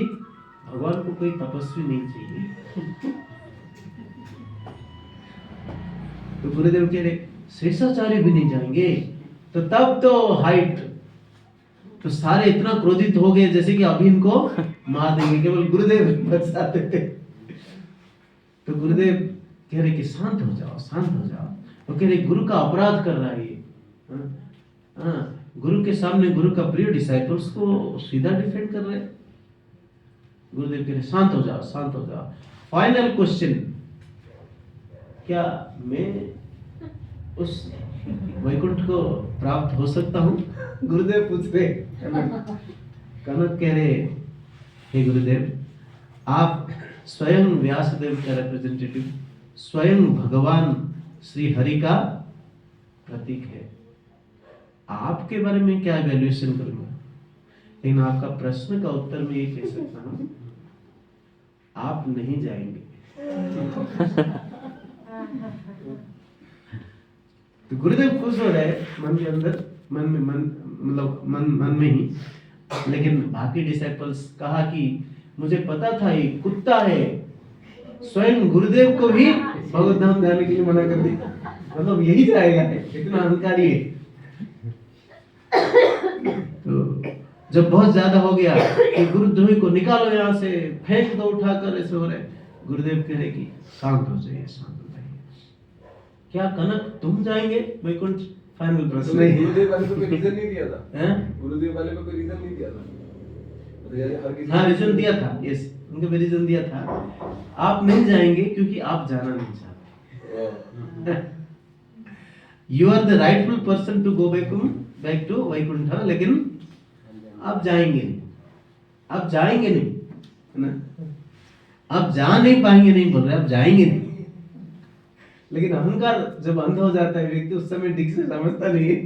भगवान को कोई तपस्वी नहीं चाहिए। तो गुरुदेव कह रहे शेषाचार्य भी नहीं जाएंगे, तो तब तो हाइट, तो सारे इतना क्रोधित हो गए जैसे कि अभी इनको मार देंगे, केवल गुरुदेव बचाते थे। तो गुरुदेव कह रहे कि शांत हो जाओ, शांत हो जाओ। वो कह रहे गुरु का अपराध कर रहा है ये, गुरु के सामने गुरु का प्रिय डिसाइपल्स को सीधा डिफेंड कर रहे। गुरुदेव कह रहे शांत हो जाओ, शांत हो जाओ। फाइनल क्वेश्चन, क्या मैं उस वैकुंठ को प्राप्त हो सकता हूँ? गुरुदेव पूछ रहे। कनक कह रहे हे गुरुदेव, आप स्वयं व्यासदेव का रिप्रेजेंटेटिव, स्वयं भगवान श्री हरि का प्रतीक है, आपके बारे में क्या वैल्यूएशन करूंगा? लेकिन आपका प्रश्न का उत्तर मैं ये कह सकता हूं, आप नहीं जाएंगे। तो गुरुदेव खुश हो रहे मन के अंदर, मन में ही। लेकिन बाकी डिसाइपल्स कहा कि मुझे पता था ये कुत्ता है, स्वयं गुरुदेव को भी भगवत धाम जाने के लिए मना कर दिया। मतलब यही जाएगा, इतना अहंकारी है। तो जब बहुत ज्यादा हो गया कि गुरुद्रोही को निकालो यहाँ से, फेंक दो उठाकर, ऐसे हो रहे, गुरुदेव कह रहे कि शांत हो जाइए, शांत हो जाइए। क्या कनक तुम जाएंगे वैकुंठ? फाइनल प्रश्न नहीं। गुरुदेव वाले को कोई रीजन नहीं दिया था? हैं? गुरुदेव वाले को कोई रीजन नहीं दिया था? हर किसी हाँ रीजन दिया था, यस, उनको भी रीजन दिया था। आप नहीं जाएंगे क्योंकि आप जाना नहीं चाहते। You are the rightful person to go back to Vaikuntha, लेकिन आप जाएंगे नहीं, आप जाएंगे नहीं, है ना? आप जा नहीं पाएंगे नहीं बोल रहे, आप जाएंगे नहीं। लेकिन अहंकार जब अंध हो जाता है व्यक्ति, उस समय ठीक से समझता नहीं है।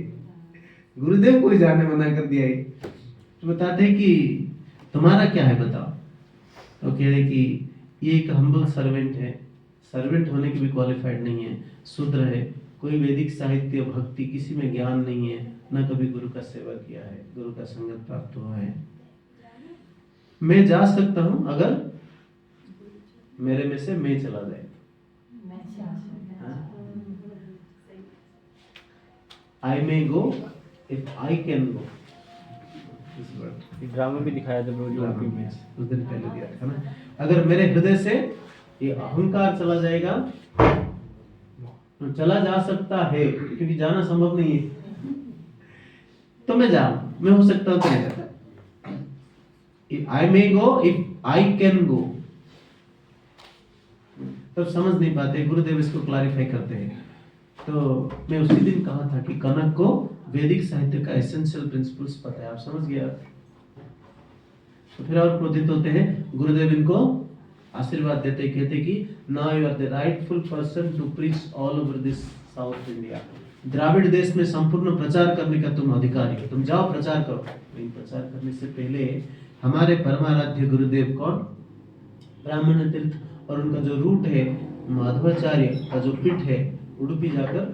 गुरुदेव को ही जाने मना कर दिया है। तो बताते कि तुम्हारा क्या है बताओ? तो कह रहे कि ये एक हम्बल सर्वेंट है, सर्वेंट होने की भी क्वालिफाइड नहीं है, शूद्र है, कोई वैदिक साहित्य भक्ति किसी में ज्ञान नहीं है, न कभी गुरु का सेवा किया है, गुरु का संगत प्राप्त हुआ है। मैं जा सकता हूं अगर मेरे में से मैं चला जाए। I may go if I can go। Drama भी दिखाया था ब्रो जी उनकी में। उस दिन पहले दिया था ना, अगर मेरे हृदय से ये अहंकार चला जाएगा तो चला जा सकता है, क्योंकि जाना संभव नहीं है, तो मैं जाऊं, मैं हो सकता हूं तो नहीं जाता। If I may go if I can go। तब समझ नहीं पाते, गुरुदेव इसको क्लैरिफाई करते हैं। तो मैं उसी दिन कहा था कि कनक को वैदिक साहित्य का एसेंशियल प्रिंसिपल्स पता है, आप समझ गया। तो फिर और क्रोधित होते हैं, गुरुदेव इनको आशीर्वाद देते, कहते कि now you are the rightful person to preach all over this south India. Dravida देश में संपूर्ण प्रचार करने का तुम अधिकारी हो, तुम जाओ प्रचार करो। लेकिन प्रचार करने से पहले हमारे परमाराध्य गुरुदेव कौन? ब्राह्मण तीर्थ, और उनका जो रूट है माधवाचार्य का जो पीठ है उडुपी जाकर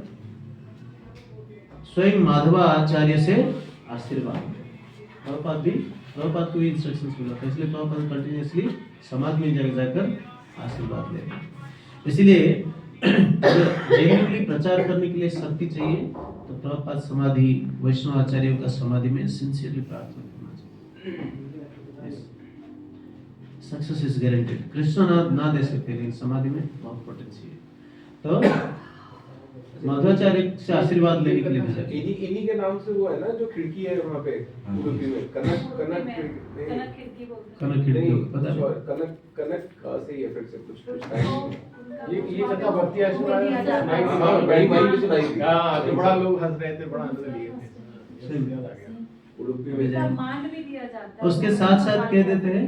स्वयं माधवाचार्य से आशीर्वाद। प्रभुपाद को इंस्ट्रक्शंस मिला था, इसलिए प्रभुपाद कंटिन्यूअसली समाज में जाकर आशीर्वाद ले रहे हैं। इसलिए अगर जेन्युइनली प्रचार करने के लिए शक्ति चाहिए तो प्रभुपाद समाधि, वैष्णव आचार्यों का समाधि में सिंसियरली प्रार्थना करना चाहिए। Success is guaranteed. कृष्ण ना दे सकते, लेकिन समाधि में बहुत पोटेंसी है। तो माधवाचार्य से आशीर्वाद लेने के लिए भेजा। इन्हीं के नाम से वो है ना जो खिड़की है वहाँ पे उडुपी में, कनक खिड़की बोलते हैं। कनक खिड़की पता है? कनक से ही है, फिर से कुछ ये कथा भक्ति आशीर्वाद सुनाई थी। हाँ, वही भी सुनाई थी। हाँ, तो बड़ा लोग हंस रहे थे, बड़ा आनंद लिए थे। याद आ गया। उडुपी में सम्मान भी दिया जाता है। उसके साथ साथ कह देते हैं,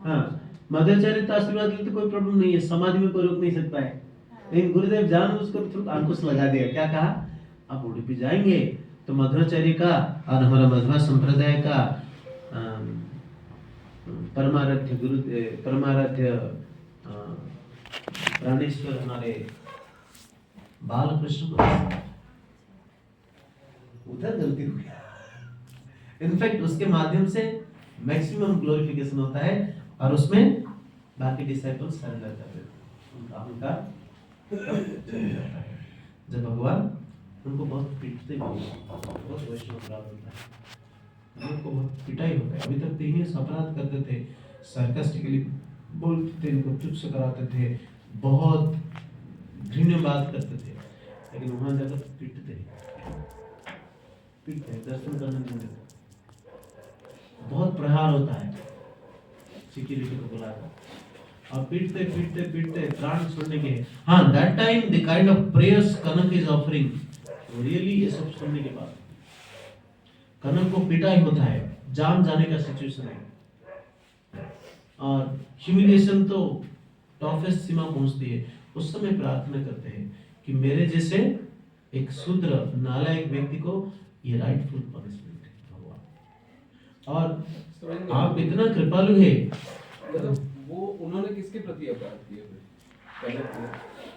हाँ माधवाचार्य तो आशीर्वाद लेते कोई प्रॉब्लम नहीं है, समाधि में कोई रोक नहीं सकता है। लेकिन गुरुदेव जान उसको तुरंत अंकुश लगा दिया। क्या कहा? आप उडुपी जाएंगे तो मध्वाचार्य का और हमारा मध्वा संप्रदाय का परमाराध्य प्राणेश्वर हमारे बालकृष्ण को उधर गलती हो गया। इनफैक्ट उसके माध्यम से मैक्सिमम ग्लोरिफिकेशन होता है और उसमें बाकी डिसाइपल सरेंडर करते हैं। उनका जब भगवान उनको बहुत पीटते भी, बहुत वैष्णव अपराध होता है, उनको बहुत पिटाई होता है। अभी तक तीन अपराध करते थे, सार्कास्टिकली बोलते थे, इनको तुच्छ कराते थे, बहुत घृण्य बात करते थे, लेकिन वहां जाकर पीटते दर्शन करने नहीं देते। बहुत प्रहार होता है, सिक्योरिटी को बुलाकर और पीटते पीटते पीटते प्राण छोड़ने के। हाँ, that time the kind of prayers Kanak is offering, really ये सब सुनने के बाद कनक को पिटाई होता है, जान जाने का सिचुएशन है और ह्यूमिलिएशन तो टॉफेस्ट सीमा पहुंचती है। उस समय प्रार्थना करते हैं कि मेरे जैसे एक शूद्र नालायक व्यक्ति को ये राइटफुल पनिशमेंट है भगवान, और आप इतना कृपालु है। वो उन्होंने किसके प्रति अपराध किए?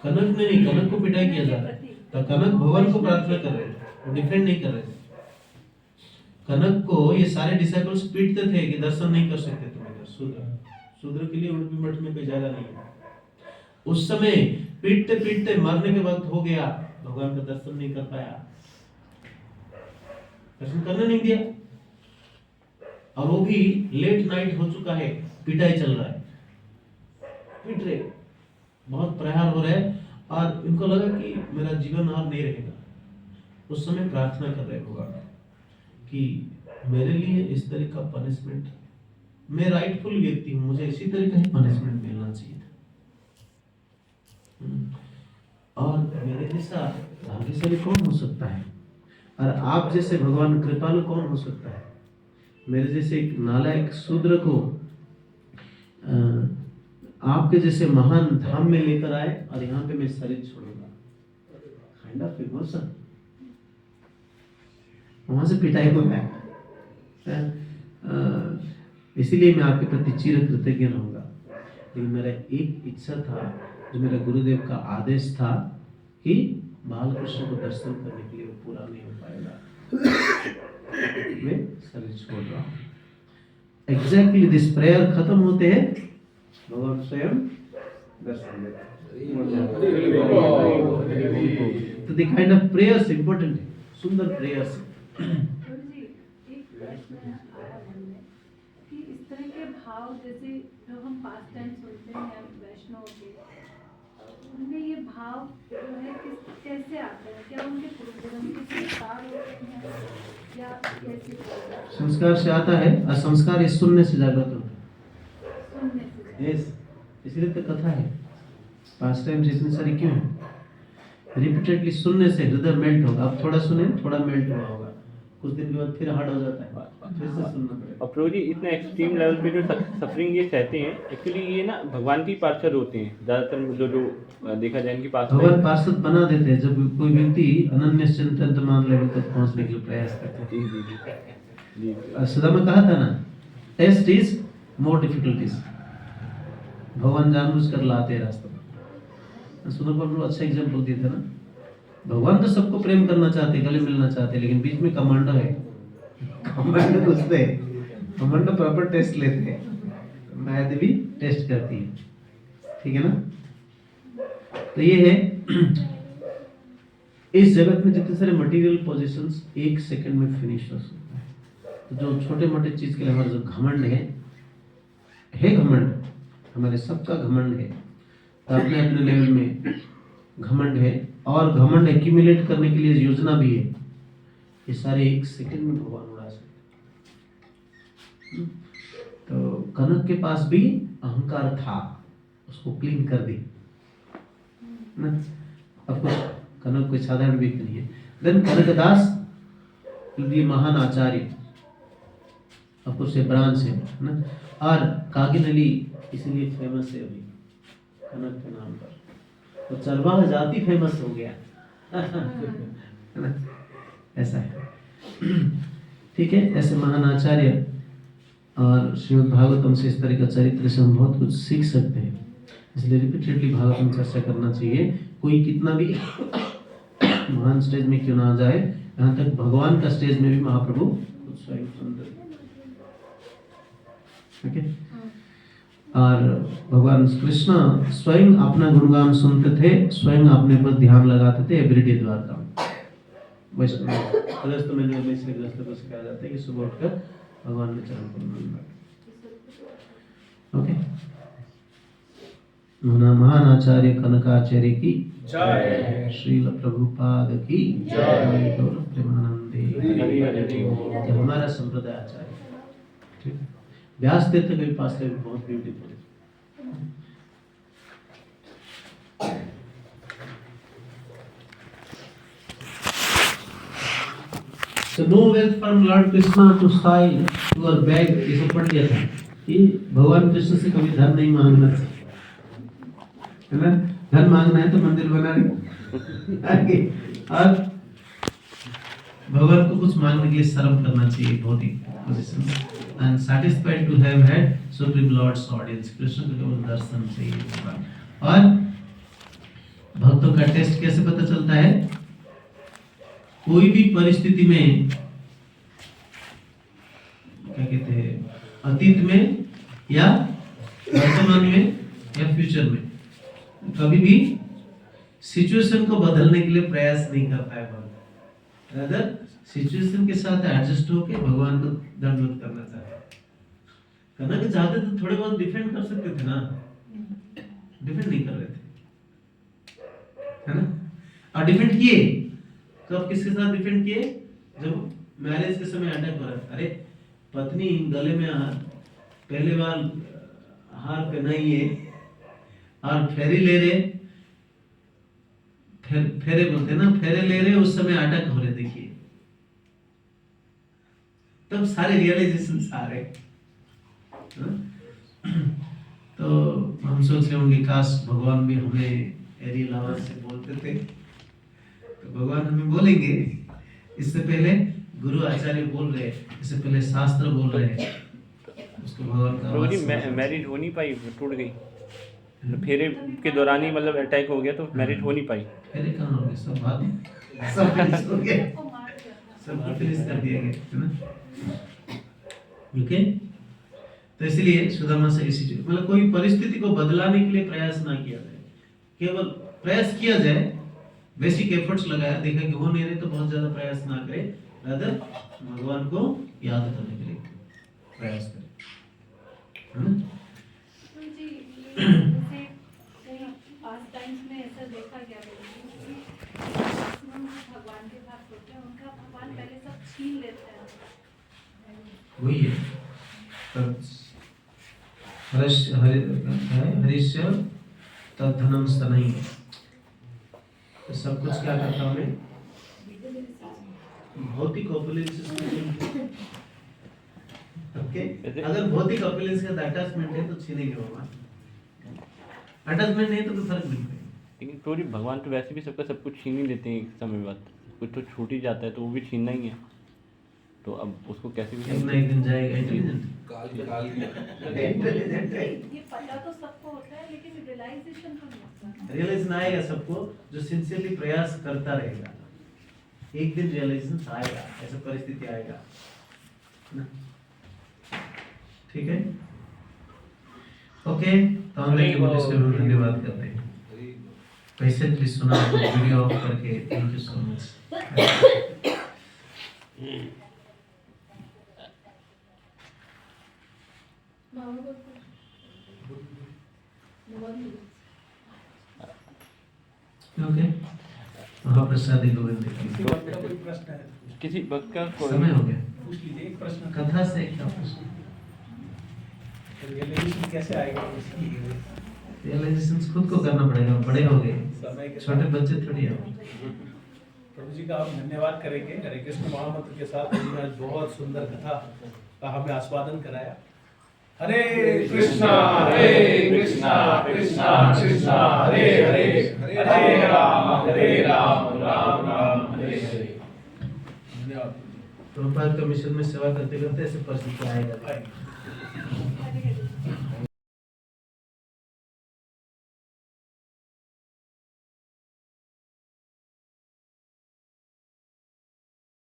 कनक ने नहीं, कनक को पिटाई किया जा रहा है, तो कनक भगवान को प्रार्थना कर रहे थे, वो डिफेंड नहीं कर रहे थे। कनक को ये सारे डिसाइपल्स पीटते थे कि दर्शन नहीं कर सकते तुम इधर, शूद्र के लिए उडुपी मठ में कोई जगह नहीं है। उस समय पीटते पीटते मरने के वक्त हो गया, भगवान का दर्शन नहीं कर पाया, दर्शन करने नहीं दिया, और वो भी लेट नाइट हो चुका है, पिटाई चल रहा है, पीट रहे, बहुत प्रहार हो रहा है, और इनको लगा कि मेरा जीवन और नहीं रहेगा। उस समय प्रार्थना कर रहे भगवान कि मेरे लिए इस तरह का पनिशमेंट, मैं राइटफुल व्यक्ति हूँ, मुझे इसी तरह का ही पनिशमेंट मिलना चाहिए था, और मेरे जैसा भाग्यशाली कौन हो सकता है, और आप जैसे भगवान कृपालु कौन हो सकता है, मेरे जैसे एक नालायक शूद्र को आपके जैसे महान धाम में लेकर आए, और यहाँ पे मैं शरीर छोड़ूंगा, काइंड ऑफ इमोशन। वहां से पिटाई हो गया। इसीलिए मैं आपके प्रति चिर कृतज्ञ रहूंगा, लेकिन मेरा एक इच्छा था, जो मेरा गुरुदेव का आदेश था कि बालकृष्ण को दर्शन करने के लिए वो पूरा नहीं हो पाएगा, मैं शरीर छोड़ रहा हूँ। एग्जैक्टली दिस प्रेयर खत्म होते हैं, भगवान स्वयं दर्शन देते हैं। तो the kind of prayers important है, सुंदर प्रेयर्स। गुरुजी, एक प्रश्न आया मन में कि इस तरह के भाव जैसे जो हम पास्ट टाइम सुनते हैं या वैष्णव के, उनमें ये भाव जो है कैसे आते हैं? क्या उनके पूर्वजन्म के संस्कार होते हैं या कैसे? संस्कार से आता है, और संस्कार इस सुनने से जागृत होता है। सुनने से यस, इसलिए तो कथा है। पास्ट टाइम इतनी सारी क्यों है? रिपीटेडली सुनने से हृदय मेल्ट होगा। अब थोड़ा सुने, थोड़ा मेल्ट हुआ होगा, कुछ दिन के बाद फिर हार्ड हो जाता है, फिर से सुनना पड़ेगा। और प्रभु जी इतना एक्सट्रीम लेवल पे जो सफरिंग ये सहते हैं, एक्चुअली ये ना भगवान की पार्षद होते हैं ज़्यादातर, जो देखा जाए इनकी पार्षद। भगवान पार्षद बना देते हैं जब कोई व्यक्ति अनन्य चिंतन लेवल तक पहुंचने के लिए प्रयास करते हैं। जी जी जी जी। सुदामा कहा था ना, टेस्ट इज मोर डिफिकल्टीज। भगवान जानबूझकर लाते हैं रास्ते में। सुदामा प्रभु अच्छा एग्जाम्पल दिए थे ना, भगवान तो सबको प्रेम करना चाहते, गले मिलना चाहते, लेकिन बीच में कमांडो है, कमांडो घुसते हैं, कमांडो प्रॉपर टेस्ट लेते हैं, माया देवी टेस्ट करती है, ठीक है ना। तो ये है, इस जगत में जितने सारे मटेरियल पोजीशंस एक सेकंड में फिनिश हो सकता है। तो जो छोटे मोटे चीज के लिए हमारा जो घमंड है घमंड, हमारे सबका घमंड है, तो अपने अपने लेवल में घमंड है, और घमंड एक्यूमुलेट करने के लिए योजना भी है। ये सारे एक सेकंड में भगवान उड़ा सकते। तो कनक के पास भी अहंकार था, उसको क्लीन कर दी ना। अब कुछ कनक कोई साधारण व्यक्ति नहीं है। देन कनकदास भी महान आचार्य, अब कुछ से ब्रांच है ना। और कागिनली इसलिए फेमस है अभी कनक के नाम पर, तो चरवाहा जाति फेमस हो गया है ना, ऐसा है। ठीक है, ऐसे महान आचार्य और श्रीमद् भागवतम से इस तरह का चरित्र से हम बहुत कुछ सीख सकते हैं। इसलिए रिपीटेडली भागवतम चर्चा करना चाहिए। कोई कितना भी महान स्टेज में क्यों ना आ जाए, यहाँ तक भगवान का स्टेज में भी महाप्रभु खुद स्वयं सुंदर, ठीक है। और भगवान कृष्ण स्वयं अपना गुणगान सुनते थे, स्वयं अपने पर ध्यान लगाते थे एवरीडे द्वारका में। गृहस्थ में इसलिए गृहस्थ को सिखाया जाता है कि सुबह उठकर भगवान के चरण कमल में। ओके, महान आचार्य कनकाचार्य की जय, श्रील प्रभुपाद की जय, गौर प्रेमानंदे। ये हमारा संप्रदाय आचार्य, ठीक है। व्यास तीर्थ के पास से बहुत ब्यूटीफुल है। So no wealth from Lord Krishna to soil your bag, ये सब पढ़ लिया था कि भगवान कृष्ण से कभी धन नहीं मांगना चाहिए, है ना। धन मांगना है तो मंदिर बना ले आगे, और भगवान को कुछ मांगने के लिए शर्म करना चाहिए, बहुत ही position. And satisfied to have had Supreme Lord's audience, Krishna को केवल दर्शन चाहिए। और भक्तों का टेस्ट कैसे पता चलता है? कोई भी परिस्थिति में, क्या कहते हैं, अतीत में या वर्तमान में या फ्यूचर में, कभी भी सिचुएशन को बदलने के लिए प्रयास नहीं करता है भक्त, रादर सिचुएशन के साथ एडजस्ट होके भगवान को दंडवत करना चाहता है। करना के चाहते तो थोड़े बहुत डिफेंड कर सकते थे ना, डिफेंड नहीं कर रहे थे, है ना। और डिफेंड किए, कब किसके साथ डिफेंड किए? जब मैरिज के समय अटैक हो रहा है, अरे पत्नी गले में हार, पहले बार हार पहनाई है और फेरी ले रहे, फेरे बोलते ना, फेरे ले रहे, उस समय अटैक हो रहे, देखिए तब सारे रियलाइजेशन आ रहे। तो हम सोच रहे होंगे काश भगवान भी हमें एरियल आवाज से बोलते थे, तो भगवान हमें बोलेंगे। इससे पहले गुरु आचार्य बोल रहे, इससे पहले शास्त्र बोल रहे हैं, उसको भगवान का प्रभु जी आवाज मैरिज हो नहीं पाई, टूट गई, तो फेरे के दौरान ही मतलब अटैक हो गया, तो मैरिज हो नहीं पाई। फेरे कहाँ हो गए, सब बाद में, सब फिनिश हो गया, सब फिनिश कर दिया गया, है ना। ओके, तो इसलिए सुदामा से इसी मतलब कोई परिस्थिति को बदलाने के लिए प्रयास ना किया जाए, केवल प्रयास किया जाए, बेसिक एफर्ट्स लगाया, देखा कि हो नहीं रहे तो बहुत ज्यादा प्रयास ना करें, रादर भगवान को याद करने के लिए प्रयास करें, है ना। तो जी जैसे कहीं पास्ट टाइम्स में ऐसा देखा गया है कि भगवान के भक्त होते हैं, उनका भगवान पहले सब छीन लेते हैं। वही है, तब हरिष्य तद्धनम स्तनई, तो सब कुछ क्या करता हमें भौतिक ऑपुलेंस। ओके, अगर भौतिक ऑपुलेंस का अटैचमेंट है तो छीनेंगे भगवान, अटैचमेंट नहीं तो कोई फर्क नहीं पड़ेगा। लेकिन प्रभु जी भगवान तो वैसे भी सबका सब कुछ छीन ही लेते हैं एक समय बाद, कुछ तो छूट ही जाता है, तो वो भी छीनना ही है, तो अब उसको कैसे भी एक ना एक दिन जाएगा। इंटेलिजेंट ये पता तो सबको होता है, लेकिन रियलाइजेशन तो नहीं होता। रियलाइजेशन आएगा सबको, जो सिंसियरली प्रयास करता रहेगा, एक दिन रियलाइजेशन आएगा, ऐसा परिस्थिति आएगा, ठीक है। ओके, तो हम लोग धन्यवाद करते हैं, पेशेंटली सुना, वीडियो ऑफ करके। Thank you so much. Okay, महाप्रसादी गोविंद की कोई प्रश्न है? किसी भक्त का समय हो गया, पूछ लीजिए, एक प्रश्न। कथा से क्या प्रश्न? रियलाइजेशन कैसे आएगा? रियलाइजेशन खुद को करना पड़ेगा, बड़े हो गए, समय के छोटे बच्चे थोड़ी हो। प्रभु जी का हम धन्यवाद करेंगे। हरे कृष्ण महामंत्र के साथ प्रभु ने आज बहुत सुंदर कथा का हमें आस्वादन कराया। हरे कृष्णा कृष्णा कृष्णा हरे हरे, हरे राम राम राम हरे हरे। धन्यवाद। प्रभुपाद का मिशन में सेवा करते करते ऐसे परिस्थिति आएगा। हरे हरे।